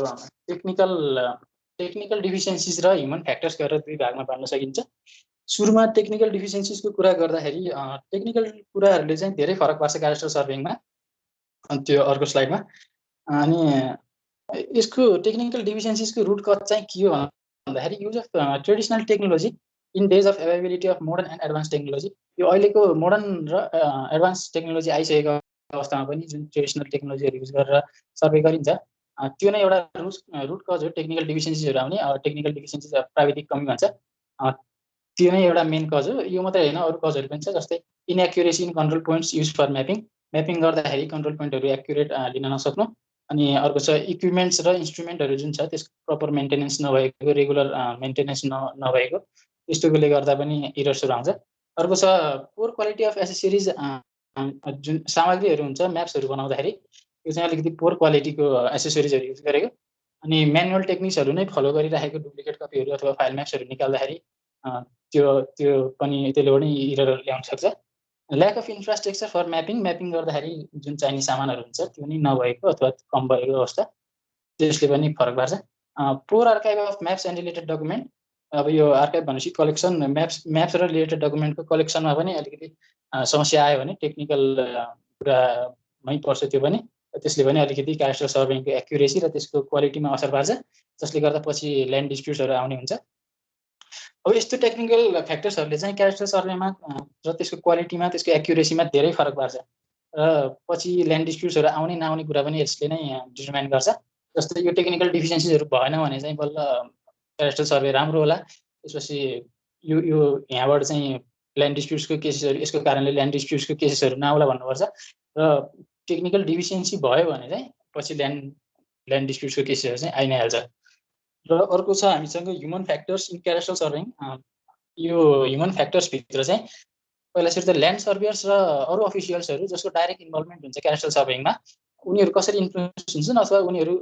टेक्निकल डिफिसियन्सिज र ह्युमन फ्याक्टर्स गरेर दुई भागमा बाँड्न सकिन्छ। सुरुमा टेक्निकल डिफिसियन्सिजको कुरा गर्दाखेरि टेक्निकल कुराहरूले चाहिँ धेरै फरक पार्छ क्याडास्ट्रल सर्वेइङमा, त्यो अर्को स्लाइडमा। अनि यसको टेक्निकल डिफिसियन्सिजको रुट कज चाहिँ के हो भन्दाखेरि use of traditional technology in days of availability of modern and advance technology. यो अहिलेको मोडर्न र एडभान्स टेक्नोलोजी आइसकेको अवस्थामा पनि जुन ट्रेडिसनल टेक्नोलोजीहरू युज गरेर सर्वे गरिन्छ, त्यो नै एउटा रुट कज हो टेक्निकल डिफिसियन्सिजहरू आउने। टेक्निकल डिफिसियन्सिज प्राविधिक कमी भन्छ, त्यो नै एउटा मेन कज हो। यो मात्रै होइन, अरू कजहरू पनि छ, जस्तै inaccuracy in control points use for mapping गर्दाखेरि कन्ट्रोल पोइन्टहरू एक्युरेट लिन नसक्नु। अनि अर्को छ इक्विपमेन्ट्स र इन्स्ट्रुमेन्टहरू जुन छ त्यसको प्रपर मेन्टेनेन्स नभएको, रेगुलर मेन्टेनेन्स नभएको, त्यस्तोले गर्दा पनि इरर्सहरू आउँछ। अर्को छ पोर क्वालिटी अफ एसेसरिज, जुन सामग्रीहरू हुन्छ म्याप्सहरू बनाउँदाखेरि त्यो चाहिँ अलिकति पोर क्वालिटीको एसेसरिजहरू युज गरेको। अनि म्यानुअल टेक्निक्सहरू नै फलो गरिराखेको डुप्लिकेट कपीहरू अथवा फाइल म्याप्सहरू निकाल्दाखेरि त्यो पनि त्यसले पनि इरर ल्याउन सक्छ। Lack of infrastructure for mapping गर्दाखेरि जुन चाहिने सामानहरू हुन्छ त्यो नै नभएको अथवा कम भएको अवस्था, त्यसले पनि फरक पार्छ। Poor archive of maps and related document, अब यो आर्काइभ भनेपछि कलेक्सन, म्याप्स र रिलेटेड डकुमेन्टको कलेक्सनमा पनि अलिकति समस्या आयो भने टेक्निकल कुरामै पर्छ त्यो पनि, त्यसले पनि अलिकति क्याडास्ट्रल सर्वेइङको एक्युरेसी र त्यसको क्वालिटीमा असर पार्छ, जसले गर्दा पछि ल्यान्ड डिस्प्युट्सहरू आउने हुन्छ। अब यस्तो टेक्निकल फ्याक्टर्सहरूले चाहिँ क्याडास्ट्रल सर्वेमा र त्यसको क्वालिटीमा, त्यसको एक्युरेसीमा धेरै फरक पार्छ र पछि ल्यान्ड डिस्प्युट्सहरू आउने नआउने कुरा पनि यसले नै डिटर्माइन गर्छ। जस्तै यो टेक्निकल डिफिसियन्सीहरू भएन भने चाहिँ बल्ल क्याडास्ट्रल सर्वे राम्रो होला, त्यसपछि यो यहाँबाट चाहिँ ल्यान्ड डिस्प्युट्सको केसेसहरू, यसको कारणले ल्यान्ड डिस्प्युट्सको केसेसहरू नआउला भन्नुपर्छ। र टेक्निकल डिफिसियन्सी भयो भने चाहिँ पछि ल्यान्ड डिस्प्युट्सको केसेसहरू चाहिँ आइ नै हाल्छ। र अर्को छ हामीसँग ह्युमन फ्याक्टर्स इन क्याडास्ट्रल सर्वेइङ। यो ह्युमन फ्याक्टर्सभित्र चाहिँ पहिला सुरु त ल्यान्ड सर्वेयर्स र अरू अफिसियल्सहरू जसको डाइरेक्ट इन्भल्भमेन्ट हुन्छ क्याडास्ट्रल सर्वेइङमा, उनीहरू कसरी इन्फ्लुएन्स हुन्छन् अथवा उनीहरू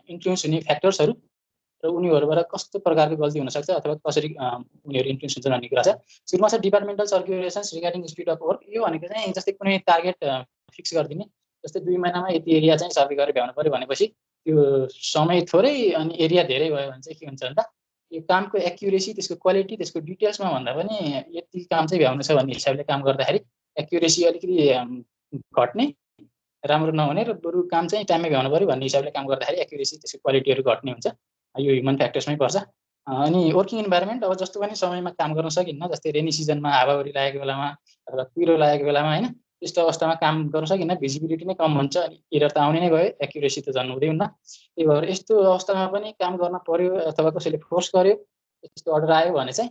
इन्फ्लुएन्स हुने फ्याक्टर्सहरू र उनीहरूबाट कस्तो प्रकारको गल्ती हुनसक्छ अथवा कसरी उनीहरू इन्फ्लुएन्स हुन्छन् भन्ने कुरा छ। सुरुमा छ departmental circulations regarding speed of work. यो भनेको चाहिँ जस्तै कुनै टार्गेट फिक्स गरिदिने, जस्तै 2 महिनामा यति एरिया चाहिँ सर्वे गरेर भ्याउनु पऱ्यो भनेपछि त्यो समय थोरै अनि एरिया धेरै भयो भने चाहिँ के हुन्छ भन्दा यो कामको एक्युरेसी, त्यसको क्वालिटी, त्यसको डिटेल्समा भन्दा पनि यति काम चाहिँ भ्याउनु छ भन्ने हिसाबले काम गर्दाखेरि एक्युरेसी अलिकति घट्ने, राम्रो नहुने, र बरु काम चाहिँ टाइममै भ्याउनु पऱ्यो भन्ने हिसाबले काम गर्दाखेरि एक्युरेसी, त्यसको क्वालिटीहरू घट्ने हुन्छ। यो ह्युमन फ्याक्टर्समै पर्छ। अनि वर्किङ इन्भाइरोमेन्ट, अब जस्तो पनि समयमा काम गर्न सकिन्न, जस्तै रेनी सिजनमा हावाहुरी लागेको बेलामा अथवा कुहिरो लागेको बेलामा होइन, त्यस्तो अवस्थामा काम गर्न सकिन्न, भिजिबिलिटी नै कम हुन्छ, अनि एरर त आउने नै गयो, एक्युरेसी त झन् हुँदै हुन्न। त्यही भएर यस्तो अवस्थामा पनि काम गर्न पर्यो अथवा कसैले फोर्स गर्यो, त्यस्तो अर्डर आयो भने चाहिँ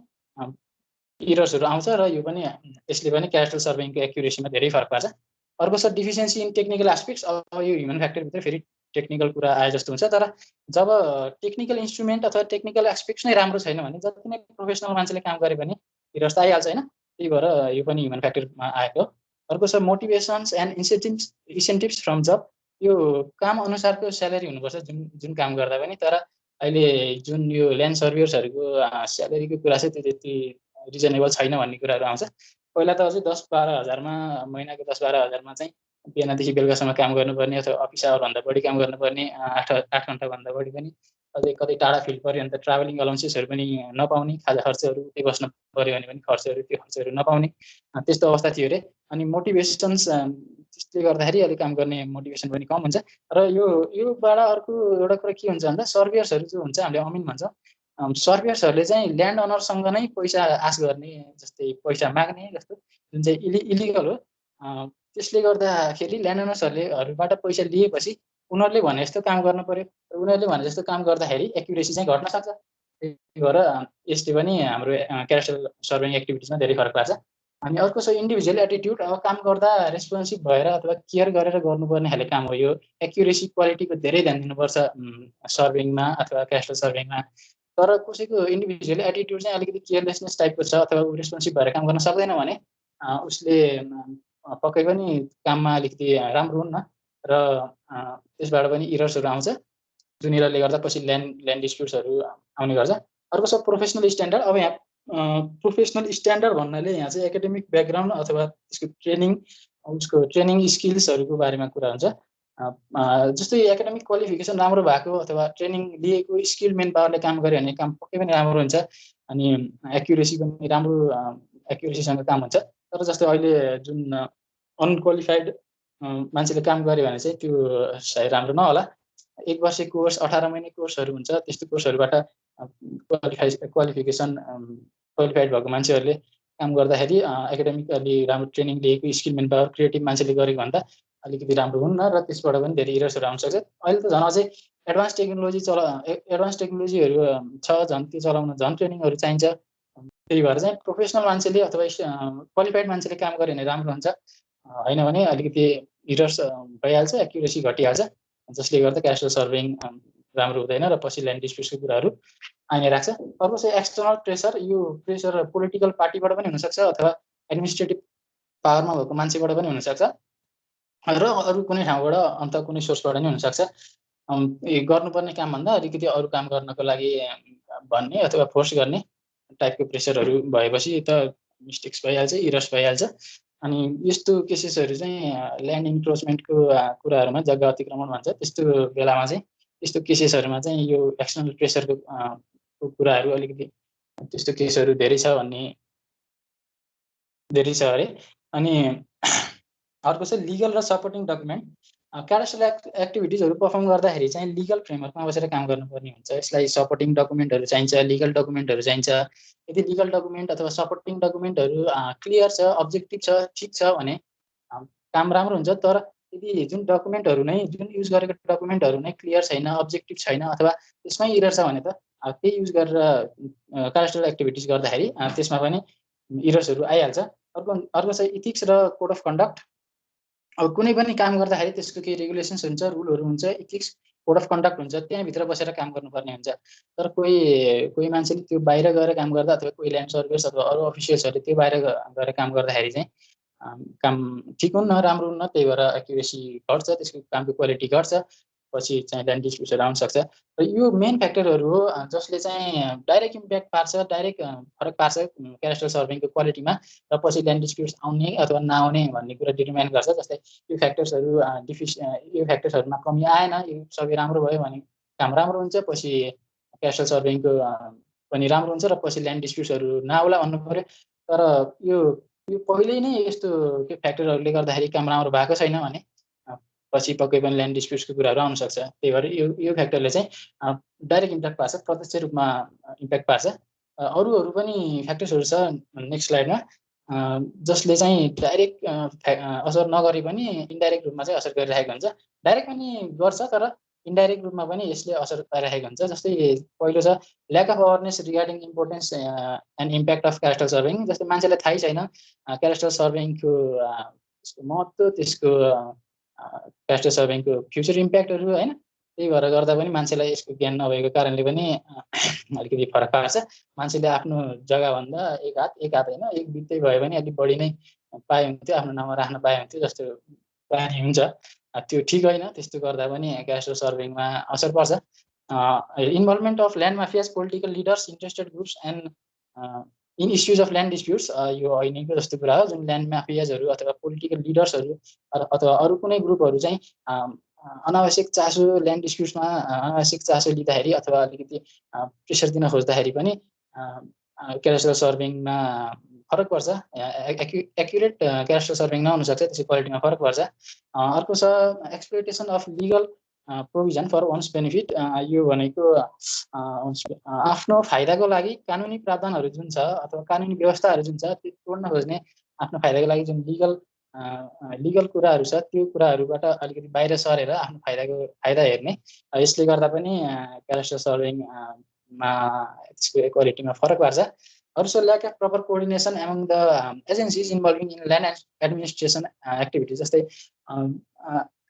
इरर्सहरू आउँछ र यो पनि त्यसले पनि क्याडास्ट्रल सर्भेइङको एक्युरेसीमा धेरै फरक पार्छ। अर्को छ डिफिसियन्सी इन टेक्निकल एस्पेक्ट्स। अब यो ह्युमन फ्याक्टरभित्र फेरि टेक्निकल कुरा आए जस्तो हुन्छ, तर जब टेक्निकल इन्स्ट्रुमेन्ट अथवा टेक्निकल एस्पेक्ट्स नै राम्रो छैन भने जति नै प्रोफेसनल मान्छेले काम गरे पनि इरर्स त आइहाल्छ होइन। त्यही भएर यो पनि ह्युमन फ्याक्टरमा आएको। अर्को छ मोटिभेसन्स एन्ड इन्सेन्टिभ्स फ्रम जब। यो काम अनुसारको स्यालेरी हुनुपर्छ जुन काम गर्दा पनि, तर अहिले जुन यो ल्यान्ड सर्भियर्सहरूको स्यालेरीको कुरा चाहिँ त्यो त्यति रिजनेबल छैन भन्ने कुराहरू आउँछ। पहिला त अझै 10-12 हजारमा, महिनाको 10-12 हजारमा चाहिँ बिहानदेखि बेलुकासम्म काम गर्नुपर्ने अथवा अफिस आवरभन्दा बढी काम गर्नुपर्ने, 8 घन्टाभन्दा बढी पनि, अझै कतै टाढा फिल्ड पऱ्यो भने त ट्राभलिङ अलाउन्सेसहरू पनि नपाउने, खाजा खर्चहरू त्यही बस्न पऱ्यो भने पनि त्यो खर्चहरू नपाउने, त्यस्तो अवस्था थियो अरे। अनि मोटिभेसन्स त्यसले गर्दाखेरि अलिक काम गर्ने मोटिभेसन पनि कम हुन्छ। र योबाट अर्को एउटा कुरा के हुन्छ भन्दा सर्भियर्सहरू जो हुन्छ, हामीले अमिन भन्छ, सर्भियर्सहरूले चाहिँ ल्यान्ड अनरसँग नै पैसा आश गर्ने, जस्तै पैसा माग्ने जस्तो, जुन चाहिँ इलिगल हो। त्यसले गर्दाखेरि ल्यान्ड ओनर्सहरूबाट पैसा लिएपछि उनीहरूले भने जस्तो काम गर्नु पर्यो, र उनीहरूले भने जस्तो काम गर्दाखेरि एक्युरेसी चाहिँ घट्न सक्छ। त्यही भएर यसले पनि हाम्रो क्याडास्ट्रल सर्भेइङ एक्टिभिटिजमा धेरै फरक पार्छ। अनि अर्को छ इन्डिभिजुअल एटिट्युड। अब काम गर्दा रेस्पोन्सिभ भएर अथवा केयर गरेर गर्नुपर्ने खाले काम हो यो। एक्युरेसी क्वालिटीको धेरै ध्यान दिनुपर्छ सर्भेइङमा अथवा क्याडास्ट्रल सर्भेइङमा। तर कसैको इन्डिभिजुअल एटिट्युड चाहिँ अलिकति केयरलेसनेस टाइपको छ अथवा ऊ रेस्पोन्सिभ भएर काम गर्न सक्दैन भने उसले पक्कै पनि काममा अलिकति राम्रो हुन्न, र त्यसबाट पनि इरर्सहरू आउँछ, जुन इररले गर्दा पछि ल्यान्ड डिस्प्युट्सहरू आउने गर्छ। अर्को छ प्रोफेसनल स्ट्यान्डर्ड। अब यहाँ प्रोफेसनल स्ट्यान्डर्ड भन्नाले यहाँ चाहिँ एकाडेमिक ब्याकग्राउन्ड अथवा उसको ट्रेनिङ स्किल्सहरूको बारेमा कुरा हुन्छ। जस्तै एकाडेमिक क्वालिफिकेसन राम्रो भएको अथवा ट्रेनिङ लिएको स्किल मेन पावरले काम गर्यो भने काम पक्कै पनि राम्रो हुन्छ, अनि एक्युरेसी पनि राम्रो एक्युरेसीसँग काम हुन्छ। तर जस्तै अहिले जुन अनक्वालिफाइड मान्छेले काम गर्यो भने चाहिँ त्यो सायद राम्रो नहोला। 1 वर्ष कोर्स, 18 महिने कोर्सहरू हुन्छ, त्यस्तो कोर्सहरूबाट क्वालिफाइड भएको मान्छेहरूले काम गर्दाखेरि एकाडेमिकली राम्रो ट्रेनिङ लिएको स्किल मेन पावर क्रिएटिभ मान्छेले गरेको भन्दा अलिकति राम्रो हुन्न, र त्यसबाट पनि धेरै इरर्सहरू आउन सक्छ। अहिले त झन् अझै एडभान्स टेक्नोलोजीहरू छ, झन् त्यो चलाउन झन् ट्रेनिङहरू चाहिन्छ। त्यही भएर चाहिँ प्रोफेसनल मान्छेले अथवा क्वालिफाइड मान्छेले काम गर्यो भने राम्रो हुन्छ, होइन भने अलिकति इरर्स भइहाल्छ, एक्युरेसी घटिहाल्छ, जसले गर्दा क्याडास्ट्रल सर्भेइङ राम्रो हुँदैन र पछि ल्यान्ड डिस्प्युट्सको कुराहरू आइने राख्छ। अर्को चाहिँ एक्सटर्नल प्रेसर। यो प्रेसर पोलिटिकल पार्टीबाट पनि हुनसक्छ अथवा एडमिनिस्ट्रेटिभ पावरमा भएको मान्छेबाट पनि हुनसक्छ, र अरू कुनै ठाउँबाट अन्त कुनै सोर्सबाट नै हुनसक्छ। गर्नुपर्ने कामभन्दा अलिकति अरू काम गर्नको लागि भन्ने अथवा फोर्स गर्ने टाइपको प्रेसरहरू भएपछि त मिस्टेक्स भइहाल्छ, इरर्स भइहाल्छ। अनि यस्तो केसेसहरू चाहिँ ल्यान्ड इन्क्रोचमेन्टको कुराहरूमा, जग्गा अतिक्रमण भन्छ, त्यस्तो बेलामा चाहिँ, त्यस्तो केसेसहरूमा चाहिँ यो एक्सटर्नल प्रेसरको कुराहरू अलिकति त्यस्तो केसहरू धेरै छ अरे। अनि अर्को चाहिँ लिगल र सपोर्टिङ डकुमेन्ट। क्याडास्ट्रल एक्टिभिटिजहरू पर्फर्म गर्दाखेरि चाहिँ लिगल फ्रेमवर्कमा बसेर काम गर्नुपर्ने हुन्छ। यसलाई सपोर्टिङ डकुमेन्टहरू चाहिन्छ, लिगल डकुमेन्टहरू चाहिन्छ। यदि लिगल डकुमेन्ट अथवा सपोर्टिङ डकुमेन्टहरू क्लियर छ, अब्जेक्टिभ छ, ठिक छ भने काम राम्रो हुन्छ। तर यदि जुन डकुमेन्टहरू नै, जुन युज गरेको डकुमेन्टहरू नै क्लियर छैन, अब्जेक्टिभ छैन अथवा त्यसमै इरर छ भने त त्यही युज गरेर क्याडास्ट्रल एक्टिभिटिज गर्दाखेरि त्यसमा पनि इरर्सहरू आइहाल्छ। अर्को चाहिँ इथिक्स र कोड अफ कन्डक्ट। अब कुनै पनि काम गर्दाखेरि त्यसको केही रेगुलेसन्स हुन्छ, रुलहरू हुन्छ, इथिक्स, कोड अफ कन्डक्ट हुन्छ, त्यहाँभित्र बसेर काम गर्नुपर्ने हुन्छ। तर कोही मान्छेले त्यो बाहिर गएर काम गर्दा अथवा कोही ल्यान्ड सर्भियर्स अथवा अरू अफिसियल्सहरूले त्यो बाहिर गएर काम गर्दाखेरि चाहिँ काम ठिक हुन्न, राम्रो हुन्न। त्यही भएर एक्युरेसी घट्छ, त्यसको कामको क्वालिटी घट्छ, पछि चाहिँ ल्यान्ड डिस्प्युट्सहरू आउन सक्छ। र यो मेन फ्याक्टरहरू हो जसले चाहिँ डाइरेक्ट इम्प्याक्ट पार्छ, डाइरेक्ट फरक पार्छ क्याडास्ट्रल सर्भेइङको क्वालिटीमा, र पछि ल्यान्ड डिस्प्युट्स आउने अथवा नआउने भन्ने कुरा डिटर्माइन गर्छ। जस्तै यो फ्याक्टर्सहरूमा कमी आएन, यो सबै राम्रो भयो भने काम राम्रो हुन्छ, पछि क्याडास्ट्रल सर्भेइङको पनि राम्रो हुन्छ, र पछि ल्यान्ड डिस्प्युट्सहरू नआउला भन्नु पऱ्यो। तर यो पहिल्यै नै यस्तो के फ्याक्टरहरूले गर्दाखेरि काम राम्रो भएको छैन भने पछि पक्कै पनि ल्यान्ड डिस्प्युट्सको कुराहरू आउन सक्छ। त्यही भएर यो फ्याक्टरले चाहिँ डाइरेक्ट इम्प्याक्ट पार्छ, प्रत्यक्ष रूपमा इम्प्याक्ट पार्छ। अरूहरू पनि फ्याक्टर्सहरू छ नेक्स्ट स्लाइडमा। जसले चाहिँ डाइरेक्ट असर नगरे पनि इन्डाइरेक्ट रूपमा चाहिँ असर गरिरहेको हुन्छ। डाइरेक्ट पनि गर्छ तर इन्डाइरेक्ट रूपमा पनि यसले असर पाइरहेको हुन्छ। जस्तै पहिलो छ lack of awareness regarding importance and impact of character serving. जस्तै मान्छेलाई थाहै छैन क्यारेक्टर सर्भिङको महत्त्व, त्यसको क्यारेक्टर सर्भिङको फ्युचर इम्प्याक्टहरू हैन। त्यही भएर गर्दा पनि मान्छेलाई यसको ज्ञान नभएको कारणले पनि अलिकति फरक पार्छ। मान्छेले आफ्नो जग्गाभन्दा एक हात होइन एक बित्तै भए पनि अलिक बढी नै पाए हुन्थ्यो, आफ्नो नाममा राख्न पाए हुन्थ्यो जस्तो बानी हुन्छ। त्यो ठिक होइन, त्यस्तो गर्दा पनि क्यारेक्टर सर्भिङमा असर पर्छ। Involvement of land mafias, political leaders, interested groups and in issues of land disputes. यो ऐनीको जस्तो कुरा हो, जुन ल्यान्ड माफियाजहरू अथवा पोलिटिकल लिडर्सहरू अथवा अरू कुनै ग्रुपहरू चाहिँ अनावश्यक चासो ल्यान्ड डिस्प्युट्समा अनावश्यक चासो लिँदाखेरि अथवा अलिकति प्रेसर दिन खोज्दाखेरि पनि क्यारेक्टर सर्भिङमा फरक पर्छ। एक्युरेट क्यारेक्टर सर्भिङ नहुन सक्छ, त्यसको क्वालिटीमा फरक पर्छ। अर्को छ exploitation of legal provision for one's benefit. यो भनेको आफ्नो फाइदाको लागि कानुनी प्रावधानहरू जुन छ अथवा कानुनी व्यवस्थाहरू जुन छ त्यो तोड्न खोज्ने, आफ्नो फाइदाको लागि जुन लिगल कुराहरू छ त्यो कुराहरूबाट अलिकति बाहिर सरेर आफ्नो फाइदा हेर्ने। यसले गर्दा पनि क्यारेक्टर सर्भिङमा त्यसको क्वालिटीमा फरक पार्छ। अरू छ lack of proper coordination among the agencies involving in land administration activity. जस्तै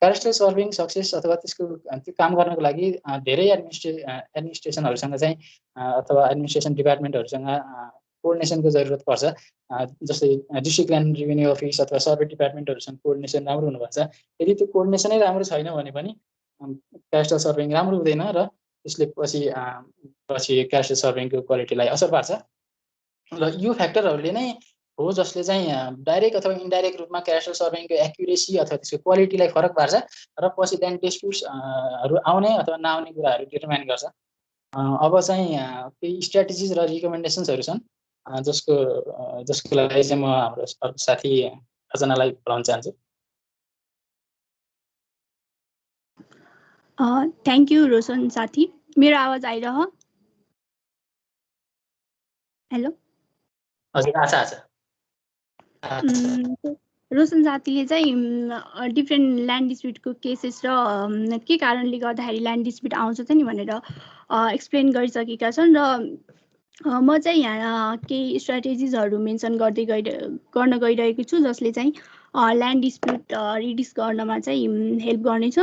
क्यारेक्टर सर्भिङ सक्सेस अथवा त्यो काम गर्नको लागि धेरै एडमिनिस्ट्रेसनहरूसँग चाहिँ अथवा एडमिनिस्ट्रेसन डिपार्टमेन्टहरूसँग कोअर्डिनेसनको जरुरत पर्छ। जस्तै डिस्ट्रिक्ट ल्यान्ड रेभेन्यू अफिस अथवा सर्वे डिपार्टमेन्टहरूसँग कोअर्डिनेसन राम्रो हुनुपर्छ। यदि त्यो कोअर्डिनेसनै राम्रो छैन भने पनि क्यारेक्टर सर्भिङ राम्रो हुँदैन र त्यसले पछि क्यारेक्टर सर्भिङको क्वालिटीलाई असर पार्छ। र यो फ्याक्टरहरूले नै हो जसले चाहिँ डाइरेक्ट अथवा इन्डाइरेक्ट रूपमा क्यारेक्टर सर्भिङको एक्युरेसी अथवा त्यसको क्वालिटीलाई फरक पार्छ र पछि ल्यान्ड डिस्प्युट्सहरू आउने अथवा नआउने कुराहरू डिटरमाइन गर्छ। अब चाहिँ केही स्ट्राटेजिज र रिकमेन्डेसन्सहरू छन् जसको लागि चाहिँ म हाम्रो अर्को साथी रचनालाई बोलाउन चाहन्छु। थ्याङ्क यू रोशन साथी। मेरो आवाज आइरह? हेलो हजुर, आछ। रोशन साथीले चाहिँ डिफ्रेन्ट ल्यान्ड डिस्प्युटको केसेस र के कारणले गर्दाखेरि ल्यान्ड डिस्प्युट आउँछ त नि भनेर एक्सप्लेन गरिसकेका छन्। र म चाहिँ यहाँ केही स्ट्राटेजिजहरू मेन्सन गर्न गइरहेको छु जसले चाहिँ ल्यान्ड डिस्प्युट रिड्युस गर्नमा चाहिँ हेल्प गर्नेछ।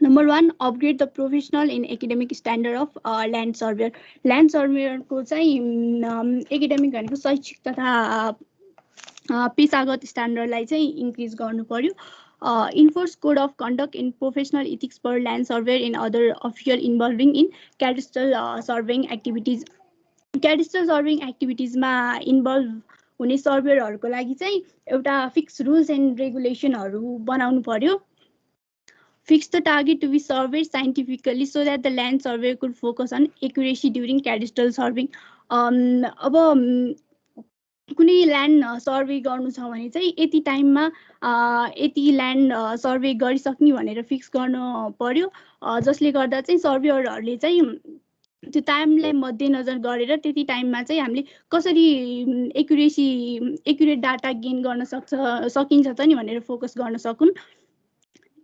Number 1, upgrade the professional in academic standard of land surveyor. Land सर्वेयरको चाहिँ एकाडेमिक भनेको शैक्षिक तथा पेसागत स्ट्यान्डर्डलाई चाहिँ इन्क्रिज गर्नु पर्यो। Enforce code of conduct in professional ethics for land surveyor and other affair involving in cadastral surveying activities. Cadastral surveying एक्टिभिटिजमा involve हुने सर्वेयरहरूको लागि चाहिँ एउटा फिक्स रुल्स एन्ड रेगुलेसनहरू बनाउनु पर्यो। Fix the target to be surveyed scientifically so that the land surveyor could focus on accuracy during cadastral surveying. अब कुनै ल्यान्ड सर्वे गर्नु छ भने चाहिँ यति टाइममा यति ल्यान्ड सर्वे गरिसक्ने भनेर फिक्स गर्नु पर्यो, जसले गर्दा चाहिँ सर्वेयरहरूले चाहिँ त्यो टाइमलाई मध्यनजर गरेर त्यति टाइममा चाहिँ हामीले कसरी एक्युरेट डाटा गेन गर्न सकिन्छ त नि भनेर फोकस गर्न सकुन्।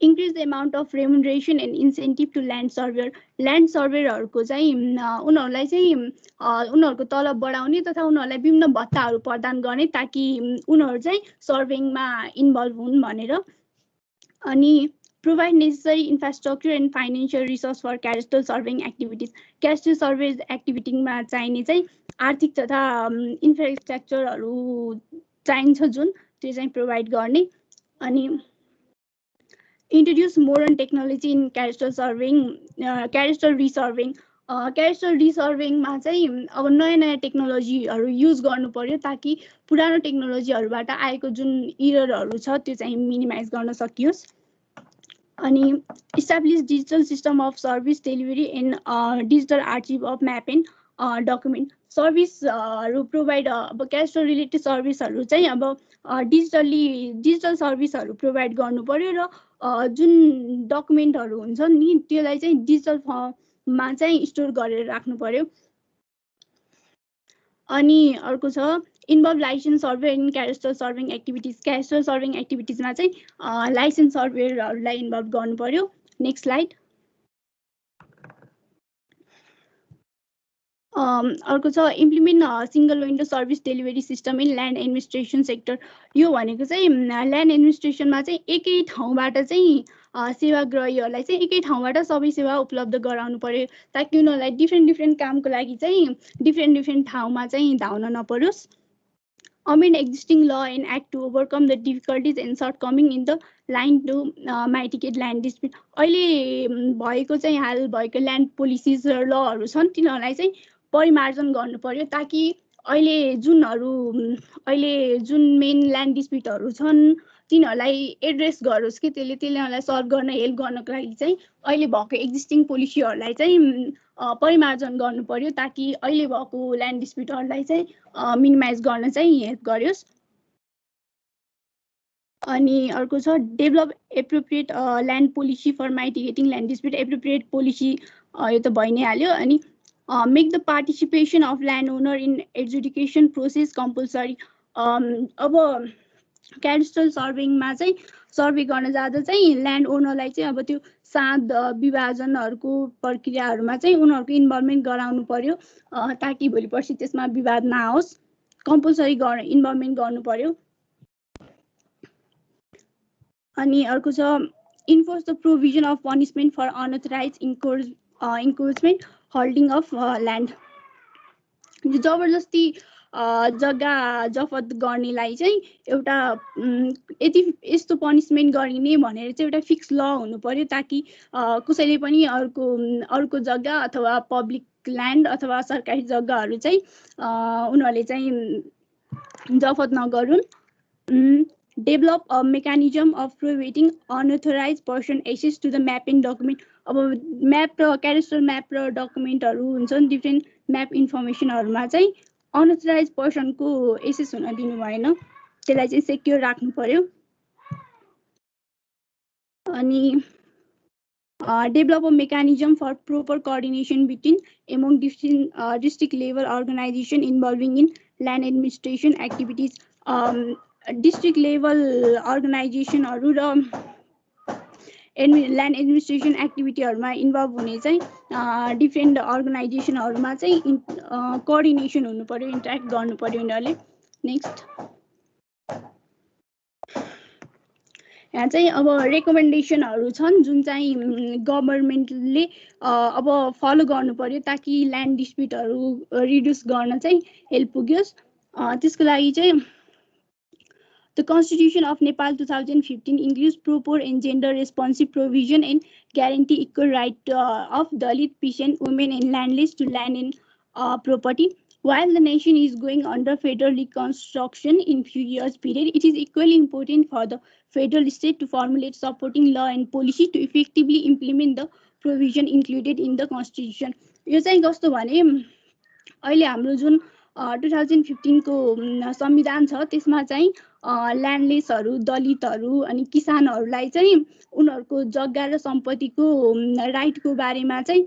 Increase the amount of remuneration and incentive to land surveyor. Land सर्वेयरहरूको चाहिँ उनीहरूलाई चाहिँ उनीहरूको तलब बढाउने तथा उनीहरूलाई विभिन्न भत्ताहरू प्रदान गर्ने ताकि उनीहरू चाहिँ सर्वेइङमा इन्भल्भ हुन् भनेर। अनि provide necessary infrastructure and financial resource for cadastral surveying activities. Cadastral survey एक्टिभिटीमा चाहिने चाहिँ आर्थिक तथा इन्फ्रास्ट्रक्चरहरू चाहिन्छ जुन त्यो चाहिँ प्रोभाइड गर्ने। अनि introduce modern technology in cadastral surveying, cadastral resurveying. Cadastral resurveying मा चाहिँ अब नयाँ टेक्नोलोजीहरू युज गर्नु पर्यो ताकि पुरानो टेक्नोलोजीहरूबाट आएको जुन इररहरू छ त्यो चाहिँ मिनिमाइज गर्न सकियोस्। अनि establish digital system of service delivery and digital archive of map and document. सर्भिसहरू प्रोभाइड अब क्याडेस्ट्रल रिलेटेड सर्भिसहरू चाहिँ अब डिजिटल सर्भिसहरू प्रोभाइड गर्नु पर्यो र जुन डकुमेन्टहरू हुन्छ नि त्यसलाई चाहिँ डिजिटल फर्ममा चाहिँ स्टोर गरेर राख्नु पर्यो। अनि अर्को छ involve licence survey in cadastral surveying activities. Cadastral surveying एक्टिभिटिजमा चाहिँ लाइसेन्स सर्भेयरहरूलाई इन्भल्भ गर्नु पर्यो। Next slide. अर्को छ implement single window service delivery system in land administration sector. यो भनेको चाहिँ ल्यान्ड एडमिनिस्ट्रेसनमा चाहिँ एकै ठाउँबाट चाहिँ सेवाग्राहीहरूलाई चाहिँ एकै ठाउँबाट सबै सेवा उपलब्ध गराउनु पर्यो, ताकि उनीहरूलाई डिफ्रेन्ट कामको लागि चाहिँ डिफ्रेन्ट ठाउँमा चाहिँ धाउन नपरोस्। Amend existing law and act to overcome the difficulties and shortcoming in the line to mitigate land dispute। अहिले भएको चाहिँ हाल भएको ल्यान्ड पोलिसिज र लहरू छन् तिनीहरूलाई चाहिँ परिमार्जन गर्नु पर्यो, ताकि अहिले जुन मेन ल्यान्ड डिस्प्युटहरू छन् तिनीहरूलाई एड्रेस गरोस् कि तिनीहरूलाई सल्भ गर्न हेल्प गर्नको लागि चाहिँ अहिले भएको एक्जिस्टिङ पोलिसीहरूलाई चाहिँ परिमार्जन गर्नु पर्यो, ताकि अहिले भएको ल्यान्ड डिस्प्युटहरूलाई चाहिँ मिनिमाइज गर्न चाहिँ हेल्प गरोस्। अनि अर्को छ develop appropriate land policy for mitigating land dispute. Appropriate policy यो त भइ नै हाल्यो। अनि make the participation of land owner in adjudication process compulsory. अब क्याडास्ट्रल सर्भिङमा चाहिँ सर्वे गर्न जाँदा चाहिँ ल्यान्ड ओनरलाई चाहिँ अब त्यो साँध विभाजनहरूको प्रक्रियाहरूमा चाहिँ उनीहरूको इन्भल्भमेन्ट गराउनु पर्यो, ताकि भोलि पर्सि त्यसमा विवाद नआओस्। कम्पलसरी इन्भल्भमेन्ट गर्नु पर्यो। अनि अर्को छ enforce the provision of punishment for unauthorised encroachment holding of land. जबरजस्ती जग्गा जफत गर्नेलाई चाहिँ एउटा यस्तो पनिसमेन्ट गरिने भनेर चाहिँ एउटा फिक्स ल हुनु पर्यो, ताकि कसैले पनि अर्को जग्गा अथवा पब्लिक ल्यान्ड अथवा सरकारी जग्गाहरू चाहिँ उनीहरूले चाहिँ जफत नगरून्। Develop a mechanism of prohibiting unauthorised person access to the map and document. अब म्याप र क्याडास्ट्रल म्याप र डकुमेन्टहरू हुन्छन्, डिफ्रेन्ट म्याप इन्फर्मेसनहरूमा चाहिँ अनअथोराइज पर्सनको एक्सेस हुन दिनु भएन, त्यसलाई चाहिँ सेक्योर राख्नु पर्यो। अनि develop a mechanism for proper coordination between among district level organisation involving in land administration activities. District level अर्गनाइजेसनहरू र ल्यान्ड एडमिनिस्ट्रेसन एक्टिभिटीहरूमा इन्भल्भ हुने चाहिँ डिफ्रेन्ट अर्गनाइजेसनहरूमा चाहिँ कोअर्डिनेसन हुनु पर्यो, इन्टरेक्ट गर्नु पर्यो उनीहरूले। नेक्स्ट यहाँ चाहिँ अब रेकमेन्डेसनहरू छन् जुन चाहिँ गभर्मेन्टले अब फलो गर्नु पर्यो, ताकि ल्यान्ड डिस्प्युटहरू रिड्युस गर्न चाहिँ हेल्प पुग्योस्। त्यसको लागि चाहिँ The Constitution of Nepal 2015 includes proper and gender responsive provision and guarantee equal right of Dalit, peasant, women and landless to land and property. While the nation is going under federal reconstruction in few years period, it is equally important for the federal state to formulate supporting law and policy to effectively implement the provision included in the Constitution. यो चाहिँ कस्तो भने अहिले हाम्रो जुन 2015 को संविधान छ त्यसमा चाहिँ ल्यान्डलेसहरू, दलितहरू अनि किसानहरूलाई चाहिँ उनीहरूको जग्गा र सम्पत्तिको राइटको बारेमा चाहिँ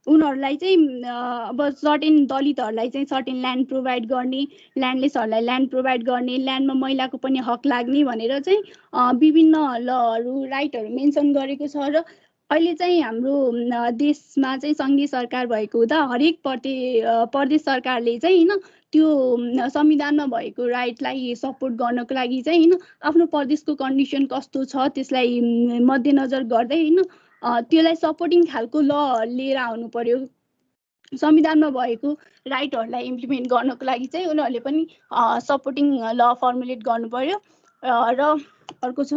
उनीहरूलाई चाहिँ अब सर्टेन दलितहरूलाई चाहिँ सर्टेन ल्यान्ड प्रोभाइड गर्ने, ल्यान्डलेसहरूलाई ल्यान्ड प्रोभाइड गर्ने, ल्यान्डमा महिलाको पनि हक लाग्ने भनेर चाहिँ विभिन्न लहरू राइटहरू मेन्सन गरेको छ। र अहिले चाहिँ हाम्रो देशमा चाहिँ सङ्घीय सरकार भएको हुँदा हरेक प्रदेश सरकारले चाहिँ हैन त्यो संविधानमा भएको राइटलाई सपोर्ट गर्नको लागि चाहिँ हैन आफ्नो प्रदेशको कन्डिसन कस्तो छ त्यसलाई मध्यनजर गर्दै हैन त्यसलाई सपोर्टिङ खालको ल लिएर आउनु पर्यो। संविधानमा भएको राइटहरूलाई इम्प्लिमेन्ट गर्नको लागि चाहिँ उनीहरूले पनि सपोर्टिङ ल फर्मुलेट गर्नु पर्यो। र अर्को छ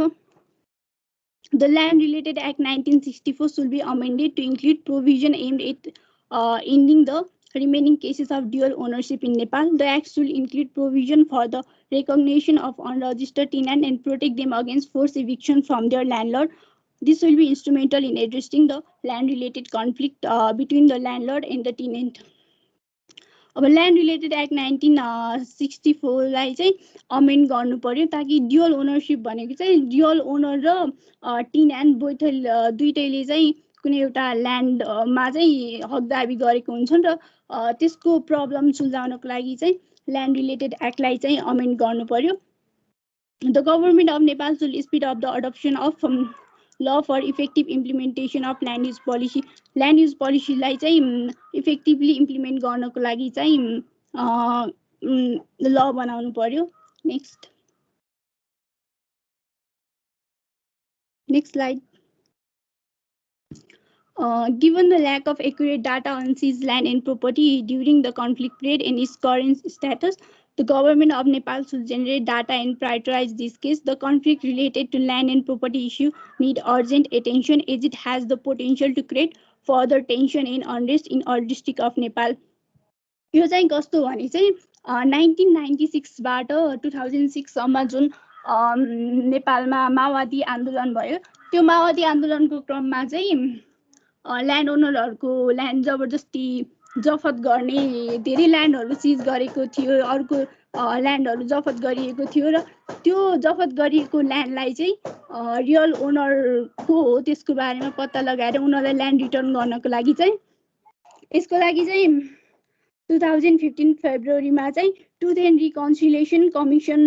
The Land Related Act 1964 should be amended to include provision aimed at ending the remaining cases of dual ownership in Nepal. The act should include provision for the recognition of unregistered tenants and protect them against forced eviction from their landlord. This will be instrumental in addressing the land-related conflict between the landlord and the tenant. अब land related act 1964 लाई चाहिँ amend गर्नु पर्यो ताकि dual ownership भनेको चाहिँ dual owner र टिन्यान्ड दुईटैले चाहिँ कुनै एउटा ल्यान्डमा चाहिँ हक दाबी गरेको हुन्छन् र त्यसको प्रब्लम सुल्झाउनको लागि चाहिँ ल्यान्ड रिलेटेड एक्टलाई चाहिँ अमेन्ड गर्नु पर्यो. The government of Nepal should speed up the adoption of law for effective implementation of land use policy. Land use policy लाई चाहिँ effectively implement गर्नको लागि चाहिँ law बनाउनु पर्यो. Next slide. Given the lack of accurate data on seized land and property during the conflict period and its current status, the government of Nepal should generate data and prioritize this case. The conflict related to land and property issue need urgent attention as it has the potential to create further tension and unrest in all districts of Nepal. यो चाहिँ कस्तो भने चाहिँ 1996 बाट 2006 सम्म जुन नेपालमा माओवादी आन्दोलन भयो त्यो माओवादी आन्दोलनको क्रममा चाहिँ ल्यान्ड ओनरहरूको ल्यान्ड जबरजस्ती जफत गर्ने धेरै ल्यान्डहरू सिज गरेको थियो अर्को ल्यान्डहरू जफत गरिएको थियो र त्यो जफत गरिएको ल्यान्डलाई चाहिँ रियल ओनरको हो त्यसको बारेमा पत्ता लगाएर उनीहरूलाई ल्यान्ड रिटर्न गर्नको लागि चाहिँ यसको लागि चाहिँ 2015 फेब्रुअरीमा चाहिँ truth and reconciliation commission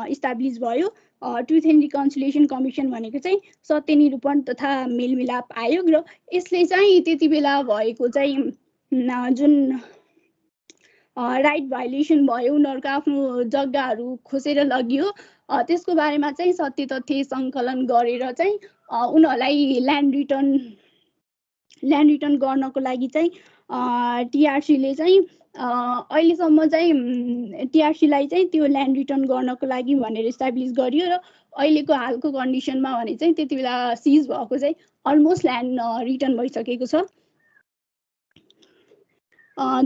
establish भयो. ट्रुथ एन्ड रिकन्सिलिएसन कमिसन भनेको चाहिँ सत्य निरूपण तथा मेलमिलाप आयोग र यसले चाहिँ त्यति बेला भएको चाहिँ जुन राइट भायोलेसन भयो उनीहरूको आफ्नो जग्गाहरू खोसेर लगियो त्यसको बारेमा चाहिँ सत्य तथ्य सङ्कलन गरेर चाहिँ उनीहरूलाई ल्यान्ड रिटर्न गर्नको लागि चाहिँ टिआरसीले चाहिँ अहिलेसम्म चाहिँ टिआरसीलाई चाहिँ त्यो ल्यान्ड रिटर्न गर्नको लागि भनेर इस्टाब्लिस गरियो र अहिलेको हालको कन्डिसनमा भने चाहिँ त्यति बेला सिज भएको चाहिँ अलमोस्ट ल्यान्ड रिटर्न भइसकेको छ.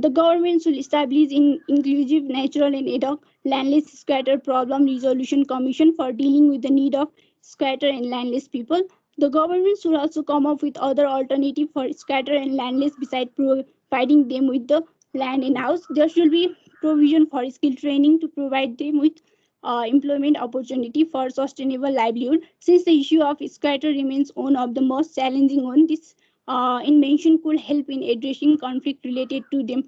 The government should establish an inclusive, natural and ad hoc landless squatter problem resolution commission for dealing with the need of squatter and landless people. The government should also come up with other alternatives for squatter and landless besides providing them with the land and house. There should be provision for skill training to provide them with employment opportunity for sustainable livelihood. Since the issue of squatter remains one of the most challenging one, this invention could help in addressing conflict related to them.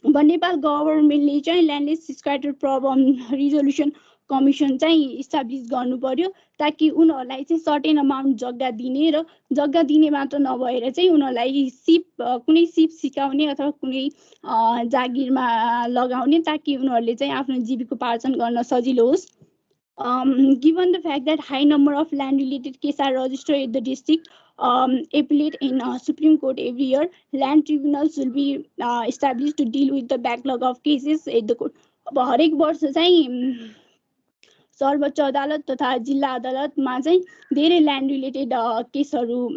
But Nepal government चाहिँ ल्यान्डलेस squatter problem resolution commission चाहिँ establish गर्नु पर्यो ताकि उनीहरूलाई चाहिँ certain amount जग्गा दिने र जग्गा दिने मात्र नभएर चाहिँ उनीहरूलाई कुनै सिप सिकाउने अथवा कुनै जागिरमा लगाउने ताकि उनीहरूले चाहिँ आफ्नो जीविकोपार्जन गर्न सजिलो होस्. Given the fact that high number of land related cases are registered at the district appellate in Supreme Court every year, land tribunals will be established to deal with the backlog of cases at the court. अब हरेक वर्ष चाहिँ सर्वोच्च अदालत तथा जिल्ला अदालतमा चाहिँ धेरै ल्यान्ड रिलेटेड केसहरू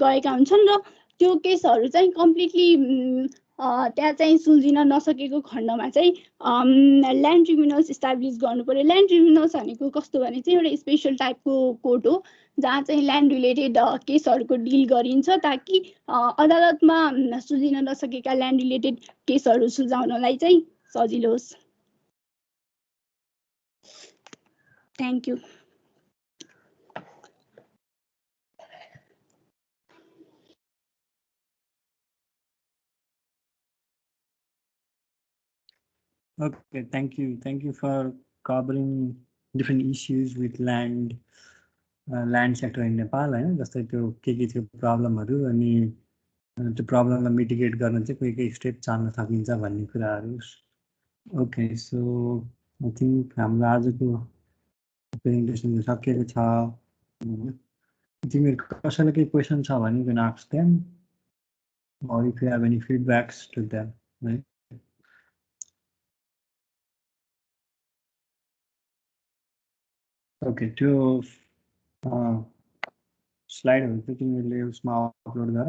गएका हुन्छन् र त्यो केसहरू चाहिँ कम्प्लिटली त्यहाँ चाहिँ सुल्झिन नसकेको खण्डमा चाहिँ ल्यान्ड ट्रिब्युनल्स इस्टाब्लिस गर्नु पर्यो. ल्यान्ड ट्रिब्युनल्स भनेको कस्तो भने चाहिँ एउटा स्पेसल टाइपको कोर्ट हो जहाँ चाहिँ ल्यान्ड रिलेटेड केसहरूको डिल गरिन्छ ताकि अदालतमा सुल्झिन नसकेका ल्यान्ड रिलेटेड केसहरू सुल्झाउनलाई चाहिँ सजिलो होस्. Thank you. Okay, thank you for covering different issues with land sector in Nepal हैन जस्तै त्यो के थियो प्रब्लमहरु अनि त्यो प्रब्लमलाई मिटिगेट गर्न चाहिँ के स्टेप चाल्न सकिन्छ भन्ने कुराहरु. ओके सो आई थिंक हाम्रो आजको प्रेजेन्टेसन सकिएको छ. तिमीहरु कसैलाई केही क्वेशन छ भने you can ask them or if you have any feedbacks to them, right? Okay, त्यो स्लाइडहरु चाहिँ तिमीले उसमा अपलोड गर